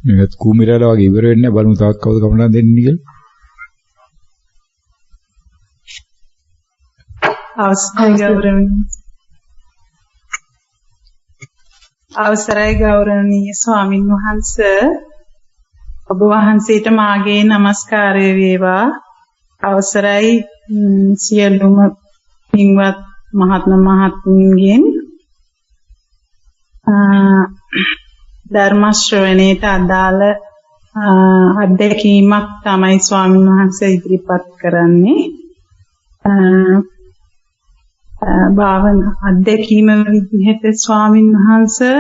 මේකත් කුමිරාලා වගේ ඉවර වෙන්නේ නැහැ. බලමු තවත් කවුද කමඩන් දෙන්නේ කියලා. අවසරයි ගෞරවනීය ස්වාමින් වහන්සේ, ඔබ වහන්සේට මාගේ নমස්කාරය වේවා. අවසරයි සියලුම පින්වත් මහත්ම මහත්මීන්ගෙන් ධර්ම ශ්‍රවණයට අදාළ අත්දැකීමක් තමයි ස්වාමීන් වහන්සේ ඉදිරිපත් කරන්නේ. භාවනා අත්දැකීම විදිහට ස්වාමීන් වහන්සේ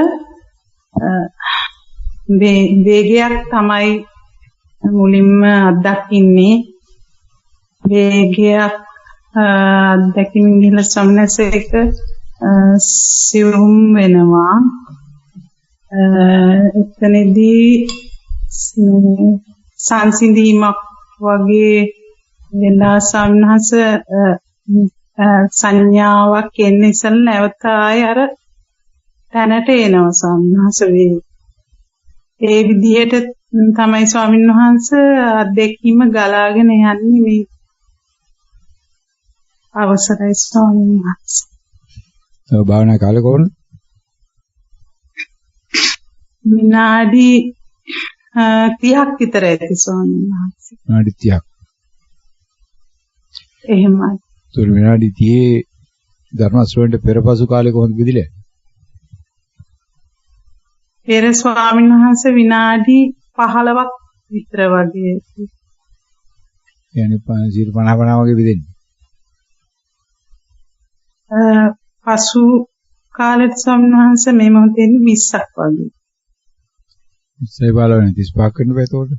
වේගයක් තමයි මුලින්ම අත්දකින්නේ. වේගයක් අත්දැකීම් ගිල සම්නසයක සිවුම් වෙනවා. එතනදී සංසිඳීමක් වගේ වෙලා සම්නහස සංඥාවක් එන්නේ ඉස්සෙල් නැවත ආය අර තැනට එනවා සම්නහස වේ. ඒ විදිහට තමයි ස්වාමීන් වහන්සේ අත්දැකීම ගලාගෙන යන්නේ මේ. අවසරයි ස්වාමීන් වහන්සේ. ඔව් භාවනා කාලේ කොහොමද? විනාඩි 30ක් විතර ඇති ස්වාමීන් වහන්සේ. විනාඩි 30ක්. එහෙමයි. ඒ විනාඩි 30 ධර්ම ශ්‍රවණයට පෙරපසු කාලේ කොහොමද විදිලා? පෙර ස්වාමීන් වහන්සේ විනාඩි 15ක් විතර වගේ. يعني 50 වගේ විදෙන්නේ. පසු කාලෙත් ස්වාමීන් වහන්සේ මේ මොහොතේ 20ක් වගේ. ඉස්සයි බලවනේ 35ක් වෙන්න බෑ ඒතකොට.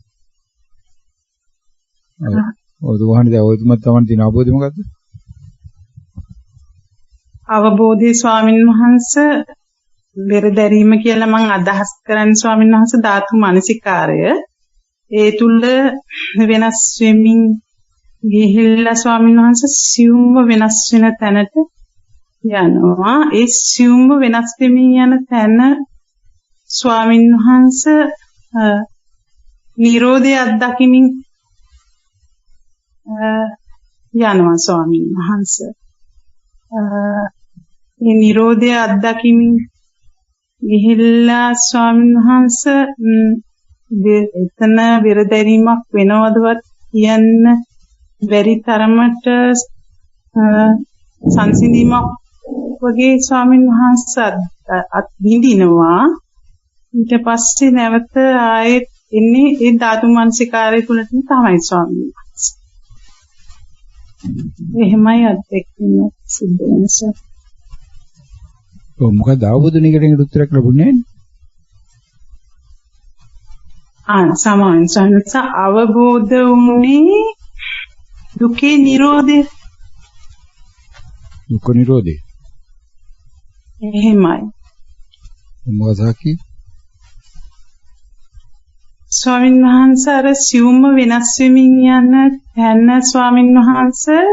ඔය දුවහනේ දැන් ඔය තුමත් තමන් තියෙන අවබෝධය මොකද්ද? අවබෝධය ස්වාමීන් වහන්සේ වෙරදැරීම කියලා මම අදහස් කරන්නේ ස්වාමීන් වහන්සේ ධාතු මනසිකාරය. ඒ තුල වෙනස් වෙමින් ගිහිල්ලා ස්වාමීන් වහන්සේ සියුම්ව වෙනස් වෙන තැනට යනවා. ඒ සියුම්ව වෙනස් වෙමින් යන තැන ස්වාමීන් වහන්සේ නිරෝධය අත්දකිමින් යනවා ස්වාමීන් වහන්සේ. මේ නිරෝධය අත්දකිමින් ගිහිල්ලා ස්වාමීන් වහන්සේ එතන විරදැරීමක් වෙනවදවත් කියන්න බැරි තරමට සංසිඳීමක් වගේ ස්වාමීන් වහන්සේ අත්විඳිනවා. ඊට පස්සේ නැවත ආයෙත් එන්නේ ඒ ධාතු මනසිකාරය තුලට තමයි ස්වාමීන් වහන්සේ. එහෙමයි අත්දැකීම සිද්ධ වෙනස. ඔව් මොකද අවබෝධ නිකරගෙන උත්තරයක් ලැබුණේ නැහැ. සමාන සංස අවබෝධ වුණේ දුකේ නිරෝධය. දුක නිරෝධය. එහෙමයි. මොකක්ද? ස්වාමීන් වහන්සේ අර සියුම්ම වෙනස් වෙමින් යන තැන ස්වාමීන් වහන්සේ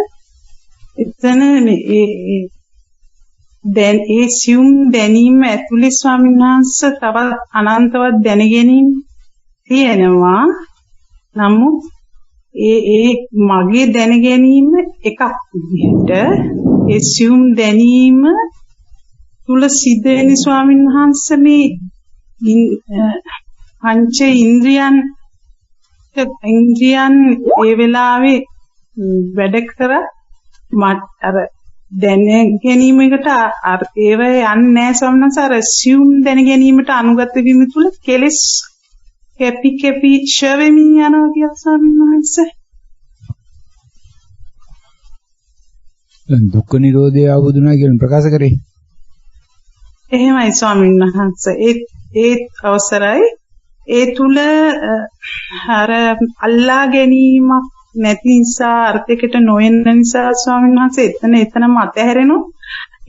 එතන දැන් ඒ සියුම් දැනීම ඇතුලේ ස්වාමීන් වහන්සේ තව අනන්තවත් දැනගැනීම තියෙනවා. නමුත් ඒ මගේ දැනගැනීම එකක් විදිහට ඒ සියුම් දැනීම තුල සිද්ධ වෙන ස්වාමීන් වහන්සේ මේ පංච ඉන්ද්‍රියන් ඒ වෙලාවේ වැඩ කර මට අර දැන ගැනීමකට ඒව යන්නේ නැහැ ස්වාමීන් වහන්සේ. අර සියුම් දැන ගැනීමට අනුගත වීම තුල කෙලෙස් කැපි කැපි ෂවෙමින් යනවා කියලා ස්වාමීන් වහන්සේ. දැන් දුක්ඛ නිරෝධය අවබෝධුනා කියන ප්‍රකාශ කරේ. එහෙමයි ස්වාමීන් වහන්සේ. ඒ අවසරයි. ඒ තුල අර අල්ලා ගැනීමක් නැති නිසා අර්ථයකට නොයන නිසා ස්වාමීන් වහන්සේ එතනම අතහැරෙනවා.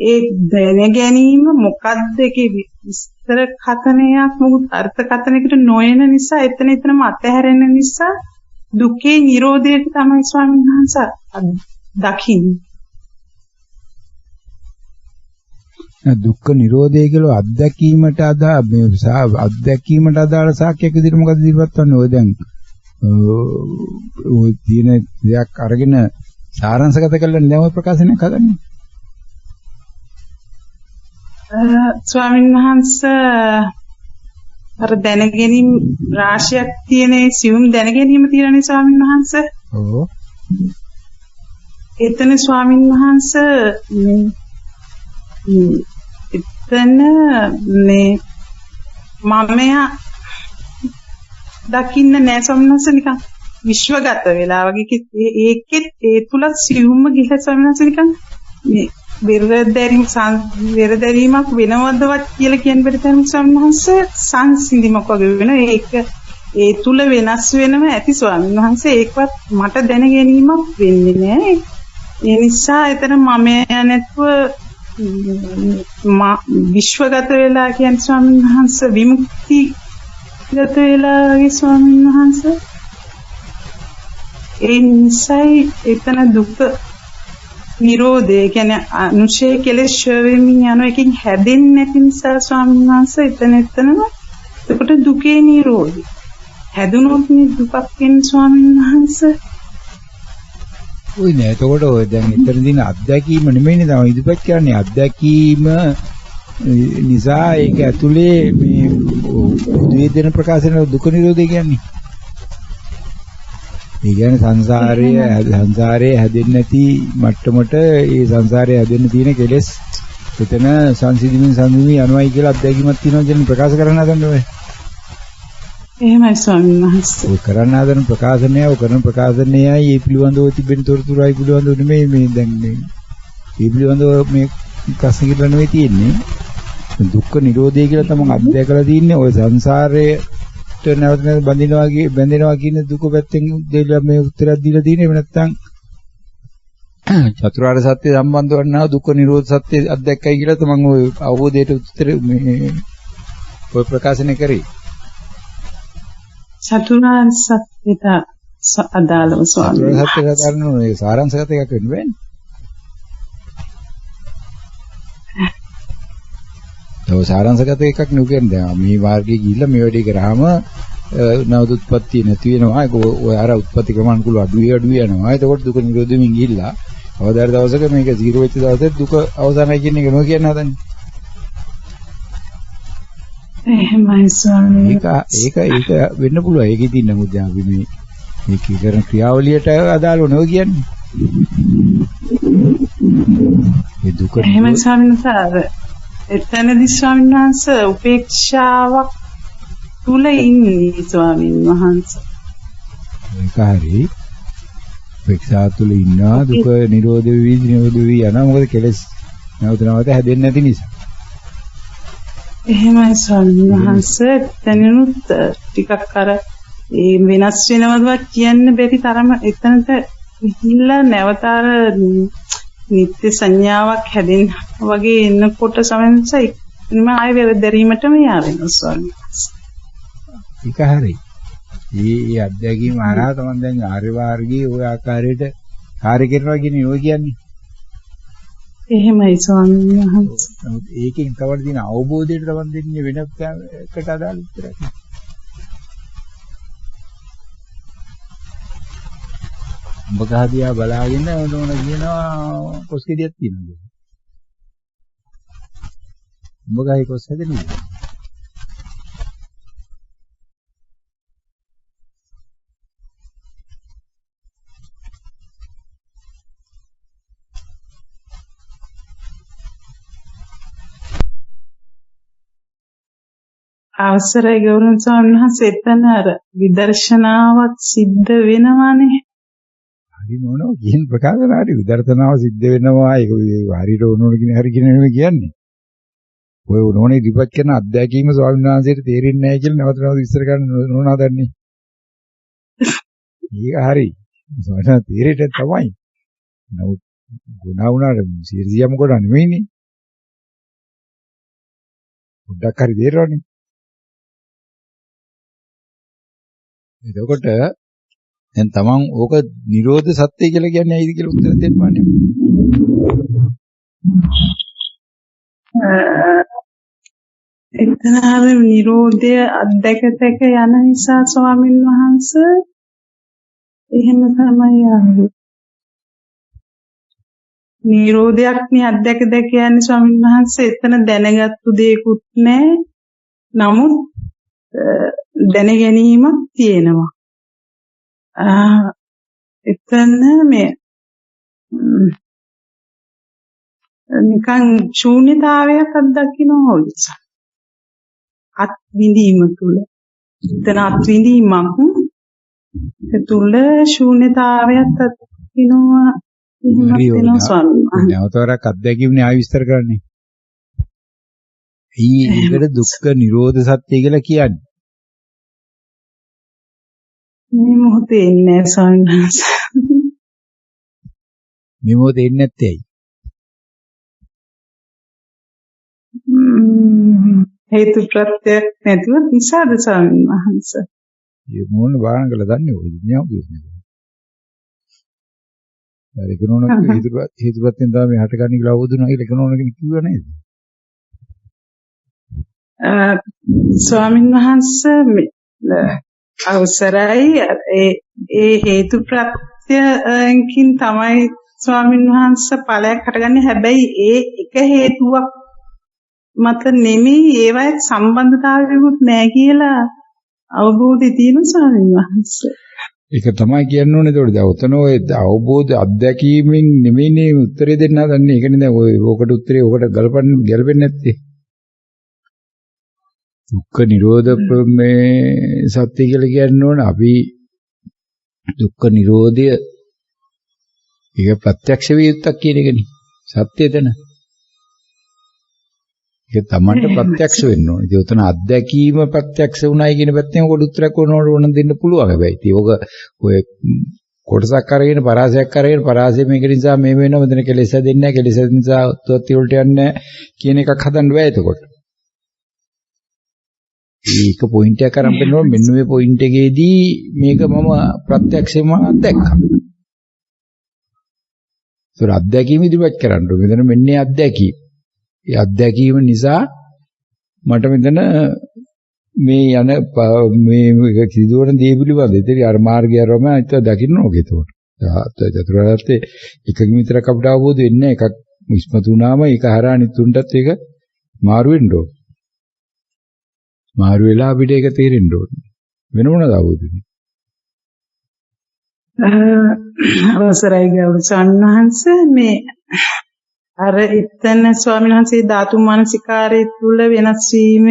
ඒ දැන ගැනීම මොකක්ද ඒකේ විස්තර කතනයක් මොකද අර්ථ කතනයකට නොයන නිසා එතනම අතහැරෙන නිසා දුකේ නිරෝධයට තමයි ස්වාමීන් වහන්සේ දකින්නේ. දුක්ඛ නිරෝධය කියලා අත්දැකීමට අදාළ සාක්ෂියක් විදිහට මොකද ඉදිරිපත් වන්නේ? ඔය දැන් ඔය තියෙන දෙයක් අරගෙන සාරාංශගත කරලා දැන් ඔය ප්‍රකාශනයක් හදන්නේ. ස්වාමීන් වහන්සේ අර දැනගැනීම් රාශියක් තියෙන සියුම් දැනගැනීම තියෙනනේ ස්වාමීන් වහන්සේ. ඔව්. එතන ස්වාමීන් වහන්සේ එතන මේ මමයා දකින්න නෑ ස්වාමීන් වහන්සේ නිකන් විශ්වගත වෙලා වගේ ඒකෙත් ඒ තුල සියුම්ම ගිහින් ස්වාමීන් වහන්සේ නිකන් මේ වෙරදැරීමක් වෙනවදවත් කියලා කියන්න බැරි තරම් ස්වාමීන් වහන්සේ සංසිඳීමක් වගේ වෙන ඒක ඒ තුල වෙනස් වෙනව ඇති ස්වාමීන් වහන්සේ ඒකවත් මට දැන ගැනීමක් වෙන්නේ නෑ ඒ නිසා එතන මම නැත්ව විශ්වගත වෙලා කියන ස්වාමීන් වහන්සේ විමුක්තිගත වෙලා ස්වාමීන් වහන්සේ ඒ නිසායි එතන දුක නිරෝධය කියන්නේ අනුශය කෙලෙස් වෙමින් යන එකකින් හැදෙන්නේ නැති නිසා ස්වාමීන් වහන්සේ එතනම එතකොට දුකේ නිරෝධය හැදුනොත් මේ දුකක් වෙන ස්වාමීන් වහන්සේ ඔය නෑ එතකොට ඔය දැන් එතනදී අත්දැකීම නෙමෙයිනේ තමයි ඉදිරිපත් කරන්නේ අත්දැකීම නිසා ඒක ඇතුලේ මේ උද්වේදන ප්‍රකාශන දුක නිරෝධය කියන්නේ ඒ කියන්නේ සංසාරයේ හැදෙන්නේ නැති මට්ටමට ඒ සංසාරයේ හැදෙන්න තියෙන කෙලෙස් එතන සංසිඳීමෙන් යනවායි කියලා අත්දැකීමක් තියෙනවා කියන ප්‍රකාශ කරන්න හදන්නේ ඔය. එහෙමයි ස්වාමීන් වහන්සේ. ඔය කරන්න හදන ප්‍රකාශනයයි ඒ පිළිබඳව තිබෙන තොරතුරුයි පිළිබඳව නෙමෙයි මේ දැන් මේ පිළිබඳව මේ ප්‍රශ්න කියලා නෙමෙයි තියෙන්නේ. දුක්ඛ නිරෝධය කියලා තමයි අත්දැකලා තින්නේ ඔය සංසාරයේ නැවත බැඳෙනවා කියන දුක පැත්තෙන් දෙලා මේ උත්තරයක් දීලා තියෙන්නේ එහෙම නැත්නම් චතුරාර්ය සත්‍ය සම්බන්ධ වන්නා දුක්ඛ නිරෝධ සත්‍ය අත්දැකයි කියලා තමයි ඔය අවබෝධයට උත්තර මේ ඔය ප්‍රකාශනය කරේ චතුරාර්ය සත්‍යට අදාළව ස්වාමීන් වහන්සේ චතුරාර්ය සත්‍ය ගන්න ඕනේ සාරාංශගත එකක් වෙන්න බෑනේ ඔය සාරාංශගත එකක් නෙවෙයි දැන් මේ මාර්ගයේ ගිහිල්ලා මේ වැඩේ කරාම නවත උත්පත්ති නැති වෙනවා ඒක ඔය අර උත්පත්ති ක්‍රමානුකූලව අඩු යනවා එතකොට දුක නිරෝධයෙන් ගිහිල්ලා අවදාර දවසක මේක 0 වෙච්ච දවසේ දුක අවසానයි කියන එක නෝ කියන්න හදන්නේ එහෙමයි ස්වාමී ඒක වෙන්න පුළුවන් ඒකේ තියෙන නමුත් දැන් අපි මේ කරන ක්‍රියාවලියට අදාළව නෝ කියන්නේ මේ දුක එහෙමයි ස්වාමීන් වහන්සේ එතනදී ස්වාමීන් වහන්සේ උපේක්ෂාවක් තුල ඉන්නේ ස්වාමීන් වහන්සේ. ඒක හරි. උපේක්ෂාව තුල ඉන්නා දුක නිරෝධ වෙවි යනවා මොකද කෙලස් නැවත හැදෙන්නේ නැති නිසා. එහෙමයි ස්වාමීන් වහන්සේ දැනුත් ටිකක් අර ඒ වෙනස් වෙනවද කියන්න බැරි තරම එතනට ගිහිල්ලා නැවත අර නිත්‍ය සංඥාවක් හැදෙන්න වගේ එනකොට සමහරවිට ඉතින් ආයෙ වෙරදැරීමටම යාවෙනවා ස්වාමීන් වහන්සේ. ඒක හරි. මේ අධ්‍යයනීය මහරහා තමයි දැන් ආර්ය මාර්ගයේ ওই ආකාරයට කාර්ය කරනවා කියන්නේ ඔය කියන්නේ. එහෙමයි ස්වාමීන් වහන්සේ. ඒකෙන් තවද තියෙන අවබෝධයට තවන් දෙන්නේ වෙන එකට අදාළ උත්තරයක්. උඹ ගහදියා බලාගෙන ඕන කියනවා කොස්කෙදියක් තියෙනවා. උඹ ගහේ කොස් හැදෙන්නේ. අවසරයි ගෞරවනීය ස්වාමීන් වහන්සේ එතන අර විදර්ශනාවක් සිද්ධ වෙනවානේ. හරි නෝනෝ කියන ප්‍රකාශන හරි විදර්ශනාව සිද්ධ වෙනවා ඒක හරියට ඕනෝන කියන හරි කියන නෙමෙයි කියන්නේ. ඔය නෝනේ ඉදිරිපත් කරන අධ්‍යක්ීම ස්වාමීන් වහන්සේට තේරෙන්නේ නැහැ කියලා නැවත විස්තර කරන්න නෝනා දන්නේ. ඒක හරි. ස්වාමීන් තේරෙට තමයි. නමුත් ගුණා වුණාට සියදියම කොට නෙමෙයිනේ. පොඩ්ඩක් හරි තේරෙනවනේ. එතකොට දැන් තමන් ඕක නිරෝධ සත්‍ය කියලා කියන්නේ ඇයිද කියලා උත්තර දෙන්න ඕනේ. එතන අර නිරෝධය අධ්‍යක යන නිසා ස්වාමින් වහන්සේ එහෙම තමයි ආවේ. නිරෝධයක් නේ අධ්‍යක කියන්නේ ස්වාමින් වහන්සේ. එතන දැනගත්තු දෙයක්වත් නැහැ. නමුත් දැන ගැනීමක් තියෙනවා. එතන මේ නිකන් ශූන්‍යතාවයක් අත්දකින්න අත්විඳීම තුල. එතන අත්විඳීමක් තුල ශූන්‍යතාවයක් අත්විඳිනවා. එහෙම වෙනවා ස්වාමීන් වහන්සේ. නැවතවරක් අත්දැකීම්නේ ආයෙ විස්තර කරන්නේ. ඒකට දුක්ඛ නිරෝධ සත්‍ය කියලා කියන්නේ. මේ මොහොතේ ඉන්නේ ස්වාමීන් වහන්සේ. මේ මොහොතේ ඉන්නේ නැත්තේ ඇයි? හේතු ප්‍රත්‍යක් නැතිව නිසාද ස්වාමීන් වහන්සේ. මේ මොන බාහන කළා දන්නේ ඔය විඥාව කියන්නේ. ඒක නෝන හේතු ප්‍රත්‍යෙන් තමයි හටගන්නේ කියලා අවබෝධුනා කියලා ඒක නෝන කෙනෙක් කිව්වා නේද? ස්වාමීන් වහන්සේ අවසරයි ඒ හේතු ප්‍රත්‍යයෙන් තමයි ස්වාමීන් වහන්සේ ඵලයක් හටගන්නේ. හැබැයි ඒ එක හේතුවක් මත නෙමෙයි ඒවත් සම්බන්ධතාවයකුත් නැහැ කියලා අවබෝධය තියෙන ස්වාමීන් වහන්සේ. ඒක තමයි කියන්න ඕනේ. ඒතකොට දැන් උතන ඔය අවබෝධ අත්දැකීමෙන් නෙමෙයිනේ උත්තරේ දෙන්න හදන්නේ. ඒකනේ දැන් ඔය ඔකට උත්තරේ ඔකට ගැලපෙන්නේ නැත්තේ. දුක්ඛ නිරෝධ මේ සත්‍ය කියලා කියන්න ඕනේ. අපි දුක්ඛ නිරෝධය ඒක ප්‍රත්‍යක්ෂ වියුක්තක් කියන එකනේ. සත්‍ය එතන. ඒක තමන්ට ප්‍රත්‍යක්ෂ වෙන්න ඕනේ. ඒක උතන අත්දැකීම ප්‍රත්‍යක්ෂ වුණයි කියන පැත්තෙන් ඔකට උත්තරයක් ඕන දෙන්න පුළුවන්. හැබැයි ඉතින් ඔක ඔය කොටසක් අරගෙන පරාසයක් අරගෙන පරාසය මේක නිසා මේ වෙනවා මෙතන කෙලෙස දෙන්නේ නැහැ. කෙලෙස නිසා උත්පත්ති වලට යන්නේ නැහැ කියන එකක් හදන්න බෑ එතකොට. මේක පොයින්ට් එකක් අරන් බලනවා මෙන්න මේ පොයින්ට් එකේදී මේක මම ප්‍රත්‍යක්ෂයෙන්ම අත්දැක්කා. ඒක අත්දැකීම ඉදිරිපත් කරන්න ඕනේ. මෙතන මෙන්නේ අත්දැකීම. ඒ අත්දැකීම නිසා මට මෙතන මේ යන මේ සිදුවන දේ පිළිබඳ ඉතින් අර මාර්ගය ආරම අයිත දකින්න ඕකේ ඒතකොට. චතුරාර්යයේ එකකින් විතරක් අපිට අවබෝධ වෙන්නේ නැහැ. එකක් ඉස්මතු වුණාම ඒක හරහා අනිත් තුන්ටත් ඒක මාරු වෙන්න ඕන. මාරු වෙලා අපිට ඒක තේරෙන්න ඕන. වෙන මොනවද අවබෝධ වෙන්නේ? අවසරයි ගෞරව සම්හන්ස මේ අර එතන ස්වාමීන් වහන්සේ ධාතු මනසිකාරයේ තුල වෙනස් වීම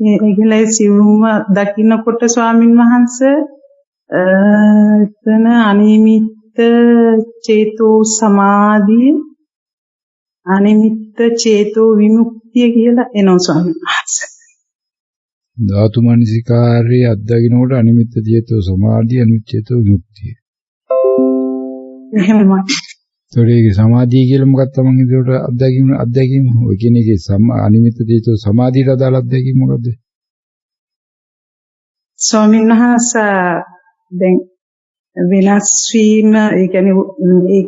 ඒකලයි සිවුම දකින්නකොට ස්වාමීන් වහන්සේ එතන අනිමිත්ත චේතෝ සමාධිය අනිමිත්ත චේතෝ විමුක්තිය කියලා එනවා ස්වාමීන් වහන්සේ. ධාතු මනසිකාරයේ අත්දකින්නකොට අනිමිත්ත චේතෝ සමාධිය අනිමිත්ත චේතෝ විමුක්තිය. එහෙමයි. ඒකේ සමාධිය කියලා මොකක්ද තමන් ඒකට අත්දැකීම ඔය කියන එකේ අනිමිත්ත චේතෝ සමාධියට අදාළ අත්දැකීම මොකද්ද? ස්වාමීන් වහන්සේ දැන් වෙනස් වීම ඒ කියන්නේ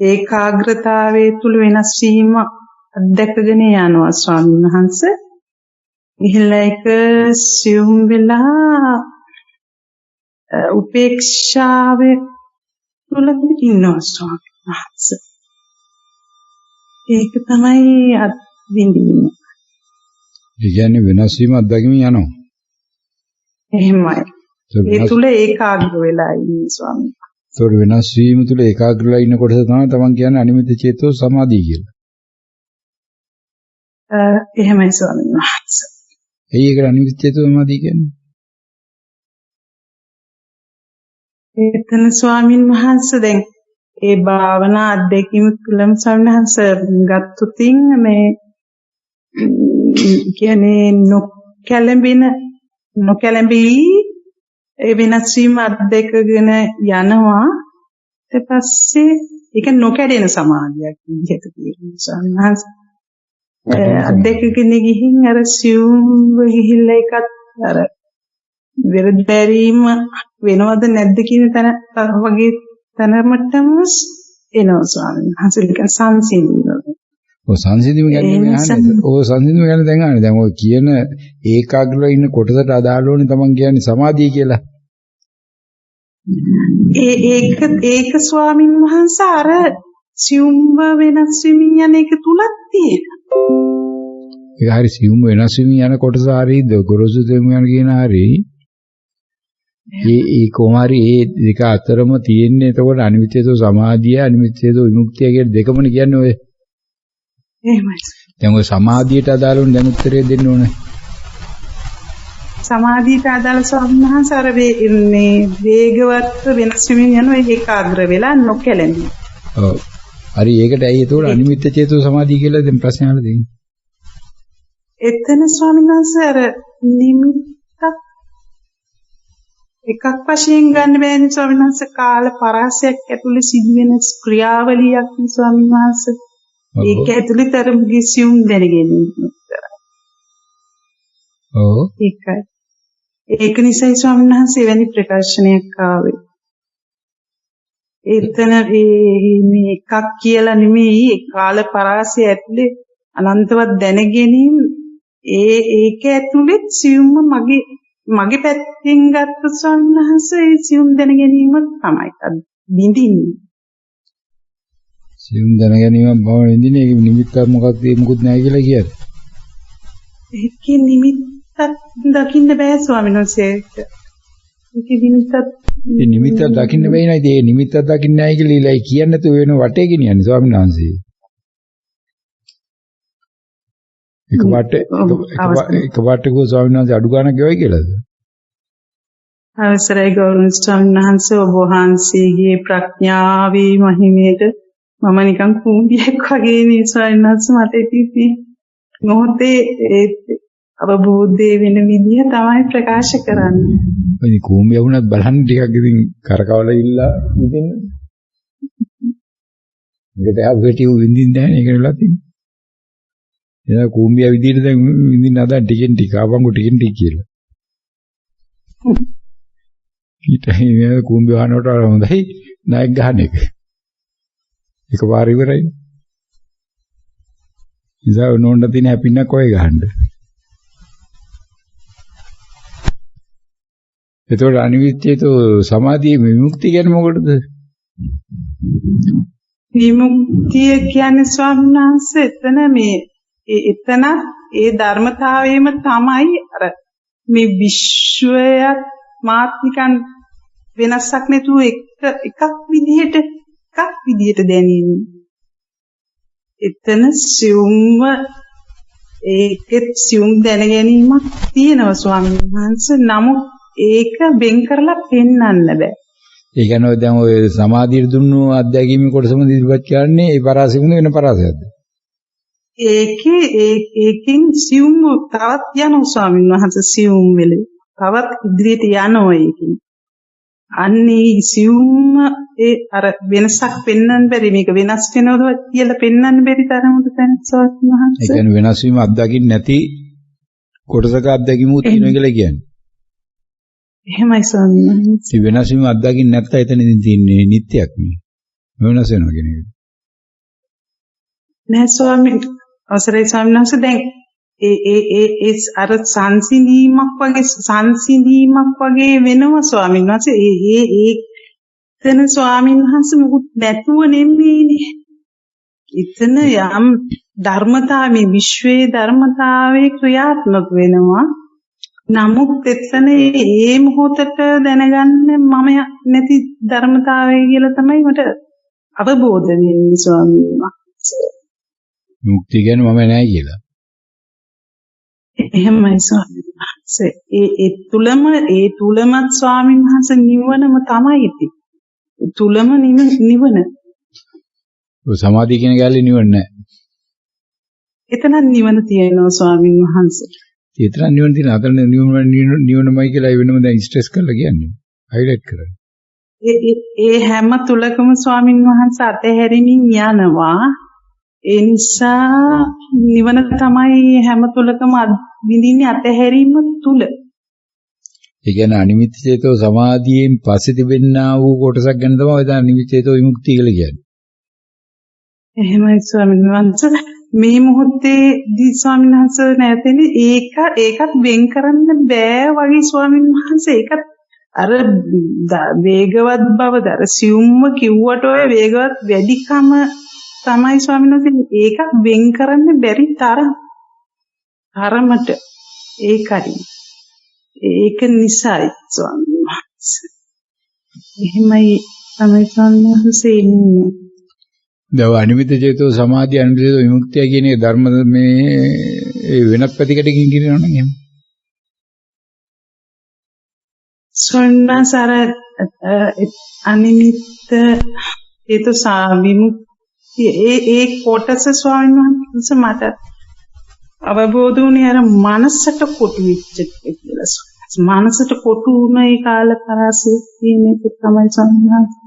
ඒකාග්‍රතාවයේ තුල වෙනස් වීම අත්දැකගෙන යනවා ස්වාමීන් වහන්සේ. ඉහළට ඒක සියුම් වෙලා උපේක්ෂාවේ තුල ඉන්නවා ස්වාමීන් වහන්සේ. ඒක තමයි අත්විඳින්න. ඒ කියන්නේ වෙනස් වීම අත්දැකීම යනවා. එහෙමයි. ඒ තුල ඒකාග්‍ර වෙලා ඉන්නේ ස්වාමීන් වහන්සේ. ඒතකොට වෙනස් වීම තුල ඒකාග්‍ර වෙලා ඉන්න කොටස තමයි තමන් කියන්නේ අනිමිත්ත චේතෝ සමාධිය කියලා. එහෙමයි ස්වාමීන් වහන්සේ. ඒක අනිමිත්ත චේතෝ සමාධිය කියන්නේ. එතන ස්වාමීන් වහන්සේ දැන් ඒ භාවනා අධ්‍යක්ීම තුලම ස්වාමීන් වහන්සේ ගත්තුතින් මේ කියන්නේ නොකැළඹී ඒ වෙනස් වීම අධ්‍යක්ගෙන යනවා. ඊට පස්සේ ඒක නොකැඩෙන සමාධියක් විදිහට තියෙනවා ස්වාමීන් වහන්සේ. අධ්‍යක්ගෙන ගිහින් අර සියුම් ගිහිල්ලා එකත් අර විරද බැරීම වෙනවද නැද්ද කියන තැන වගේ තැනමටම එනවා ස්වාමීන් වහන්සේ. සංසිඳනවා. ඔය සංසිඳීම ගැන අහන්නේ. ඔය සංසිඳීම ගැන දැන් අහන්නේ. දැන් ඔය කියන ඒකාග්‍රව ඉන්න කොටසට අදාළ ඕනේ තමන් කියන්නේ සමාධිය කියලා. ඒක ස්වාමින් වහන්සේ අර සියුම්ව වෙනස් වෙමින් යන එක තුලක් තියෙනවා. ඒක හරි සියුම් වෙනස් වෙමින් යන කොටස හරියද ගොරෝසු දෙමින් යන කියන හරි. ඒ කොමාරි ඒ දෙක අතරම තියෙන්නේ එතකොට අනිමිත්තේතෝ සමාධිය අනිමිත්තේතෝ විමුක්තිය කියන දෙකමනේ කියන්නේ ඔය. එහෙමයි. දැන් ඔය සමාධියට අදාළ වුණ දැන් උත්තරේ දෙන්න ඕනේ. සමාධියට අදාළ ස්වාමීන් වහන්සේ අර මේ වේගවත් වෙනස් වෙමින් යන ඒකාග්‍ර වෙලා නොකැළෙන්නේ. ඔව්. හරි ඒකට ඇයි එතකොට අනිමිත්ත චේතෝ සමාධිය කියලා දැන් ප්‍රශ්න අහලා දෙන්නේ. එතන ස්වාමීන් වහන්සේ අර නිමිත්තක් එකක් වශයෙන් ගන්න බෑනේ ස්වාමීන් වහන්සේ කාල පරාසයක් ඇතුලේ සිදුවෙන ක්‍රියාවලියක් නේ ස්වාමීන් වහන්සේ. ඒක ඇතුලේ තරම්ගේ සියුම් දැනගැනීම. ඔව්. ඒකයි. ඒක නිසා ස්වාමීන් වහන්සේ වැනි ප්‍රකාශනයක් ආවේ. එතන මේ එකක් කියලා නෙමෙයි ඒ කාල පරාසය ඇතුලේ අනන්තවත් දැනගැනීම ඒක ඇතුලේ සියුම්ම මගේ පැත්තෙන් ගත්ත ස්වාමීන් වහන්සේ ඒ සියුම් දැනගැනීම තමයි බින්දින්නේ. සියුම් දැනගැනීම බව විඳින්නේ ඒක නිමිත්තක් මොකක්ද මොකුත් නැහැ කියලා කියන්නේ. ඒකේ නිමිත්තක් දකින්න බෑ ස්වාමීන් වහන්සේ. ඒකේ නිමිත්තක් දකින්න බෑ නේද? ඒ නිමිත්තක් දකින්න නැහැ කියලා ඉලයි කියන්නේ නැතුව වෙන වටේ ගෙනියන්නේ ස්වාමීන් වහන්සේ. එකපාරට ගෝ ස්වාමීන් වහන්සේ අඩු ගානක් ගෙවයි කියලාද? අවසරයි ගෞරවනීය ස්වාමීන් වහන්සේ ඔබ වහන්සේගේ ප්‍රඥාවේ මහිමයට මම නිකන් කුඹියක් වගේ නේ ස්වාමීන් වහන්සේ මට ඉතිපි මොහොතේ අවබෝධය වෙන විදිය තමයි ප්‍රකාශ කරන්නේ. ඔය කුඹිය වුණත් බලන්න ටිකක් ඉතින් කරකවලා ඉල්ලා ඉතින් මේකට හැබැයි විඳින්න නැහැ නේ කියලා තියෙන්නේ. එයා කුඹිය විදිහට දැන් විඳින්න හදා ටිකෙන් ටික ආවංගු ටිකෙන් ටික කියලා. ඊටහිනේ කුඹිය වහනකොට හොඳයි නායක ගහන එක. එකපාර ඉවරයි. ඉතින් නෝන්න තියෙන හැපින්නක් ඔය ගහන්න. එතකොට අනිවිච්ඡේතෝ සමාධියේ විමුක්තිය කියන්නේ මොකටද? විමුක්තිය කියන්නේ ස්වාමීන් වහන්සේ එතන ඒ ධර්මතාවයේම තමයි අර මේ විශ්වයත් මාත්නිකන් වෙනසක් නැතුව එකක් විදිහට දැනීම. එතන සියුම්ව ඒකෙත් සියුම් දැන ගැනීමක් තියෙනවා ස්වාමීන් වහන්සේ. නමුත් ඒක වෙන් කරලා පෙන්වන්න බෑ. ඒ කියන්නේ දැන් ඔය සමාධියට දුන්නු අධ්‍යක්ීමේ කොටසම ඉදිරිපත් කරන්නේ ඒ පරාසෙමුද වෙන පරාසයක්ද? ඒකෙන් සියුම් තවත් යනවා ස්වාමීන් වහන්සේ සියුම් වෙලේ. තවත් ඉදිරියට යනවා ඒකෙන්. අන්නේ සියුම් ඒ අර වෙනසක් පෙන්වන්න බැරි මේක වෙනස් වෙනවද කියලා පෙන්වන්න බැරි තරමට දැන් ස්වාමීන් වහන්සේ. ඒ කියන්නේ වෙනස් වීම අත්දකින්න නැති කොටසක අත්දැකීමුත් තියෙනවා කියලා කියන්නේ. එහෙමයි ස්වාමීන් වහන්සේ. ඒ වෙනස් වීම අත්දකින්න නැත්නම් එතනදී තියෙන්නේ නිට්ටයක් නේ. වෙනස් වෙනවා කියන එක. නෑ ස්වාමීන් අවසරයි ස්වාමීන් වහන්සේ දැන් ඒ අර සංසිඳීමක් වගේ වෙනවා ස්වාමීන් වහන්සේ. එතන ස්වාමීන් වහන්සේ මොකුත් නැතුව නෙමෙයිනේ. එතන යම් ධර්මතාවයේ විශ්වයේ ධර්මතාවයේ ක්‍රියාත්මක වෙනවා. නමුත් එතන ඒ මොහොතට දැනගන්න මම නැති ධර්මතාවය කියලා තමයි මට අවබෝධ වෙන්නේ ස්වාමීන් වහන්සේ. මුක්තිය කියන්නේ මම නැහැ කියලා. එහෙමයි ස්වාමීන් වහන්සේ. ඒ තුලම ස්වාමීන් වහන්සේ නිවනම තමයි ඉතින්. තුලම නිවන. ඔය සමාධිය කියන ගැලේ නිවන නැහැ. එතන නිවන තියෙනවා ස්වාමීන් වහන්සේ. ඒතර නිවන තියෙන අතන නිවනමයි කියලා වෙනම දැන් ස්ට්‍රෙස් කරලා කියන්නේ. හයිලයිට් කරන්නේ. ඒ හැම තුලකම ස්වාමීන් වහන්සේ අතහැරීමින් යනවා. ඒ නිසා නිවන තමයි හැම තුලකම විඳින්නේ අතහැරීම තුල. ඒ කියන්නේ අනිමිත්ත චේතෝ සමාධියෙන් පස්සේ තිබෙනා වූ කොටසක් ගැන තමයි දැන් අනිමිත්ත චේතෝ විමුක්තිය කියලා කියන්නේ. එහෙමයි ස්වාමීන් වහන්සේ. මේ මොහොතේදී ස්වාමීන් වහන්සේ නැතෙන්නේ ඒකත් වෙන් කරන්න බෑ වගේ ස්වාමීන් වහන්සේ ඒකත් අර වේගවත් බව දර සියුම්ම කිව්වට ඔය වේගවත් වැඩිකම තමයි ස්වාමීන් වහන්සේ ඒක වෙන් කරන්න බැරි තරමට ඒකයි ඒක නිසායි ස්වාමීන් වහන්සේ එහෙමයි තමයි ස්වාමීන් වහන්සේ ඉන්නේ දව අනිමිත චේතෝ සමාධි අනිමිත චේතෝ විමුක්තිය කියන ධර්ම මේ වෙනත් පැතිකඩකින් කියනවා නම් එහෙම ස්වර්ණසාර අනිමිත චේතෝ විමුක්තිය ඒ කොටස ස්වාමීන් වහන්සේ මට අවබෝධ වුණේ අර මනසට කොටු වෙච්ච කියලා මනසට කොටු වුණ ඒ කාල තරසේ කියන එක තමයි ස්වාමීන් වහන්සේ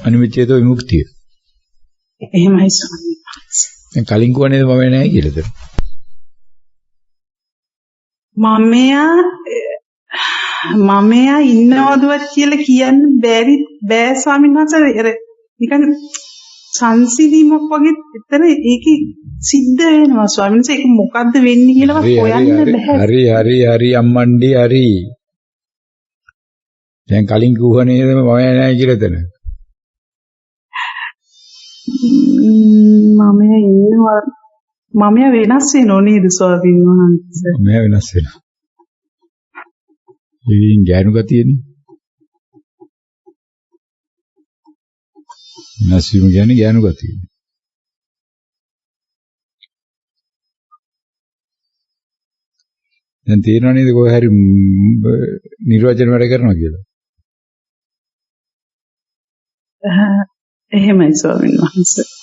අනිමිත චේතෝ විමුක්තිය එහෙමයි ස්වාමීන් වහන්සේ. දැන් කලින් කෝනේ මම නැහැ කියලාද? මමයා ඉන්නවදවත් කියලා කියන්න බෑ ස්වාමීන් වහන්සේ. නිකන් සංසිඳීමක් වගේ එතන ඒකේ සිද්ධ වෙනවා ස්වාමීන් වහන්සේ. ඒක මොකද්ද වෙන්නේ කියලා හොයන්න බෑ. හරි අම්මණ්ඩි හරි. දැන් කලින් කිව්වනේ මම නැහැ කියලා එතන. මම වෙනස් වෙනෝ නේද ස්වාමීන් වහන්සේ? මම වෙනස් වෙනවා. ඉතින් ගෑනු ගතියනේ. වෙනස් වීම කියන්නේ ගෑනු ගතිය. දැන් තේරෙනව නේද කොහේ හරි නිර්වචන වැඩ කරනවා කියලා? එහෙමයි ස්වාමීන් වහන්සේ.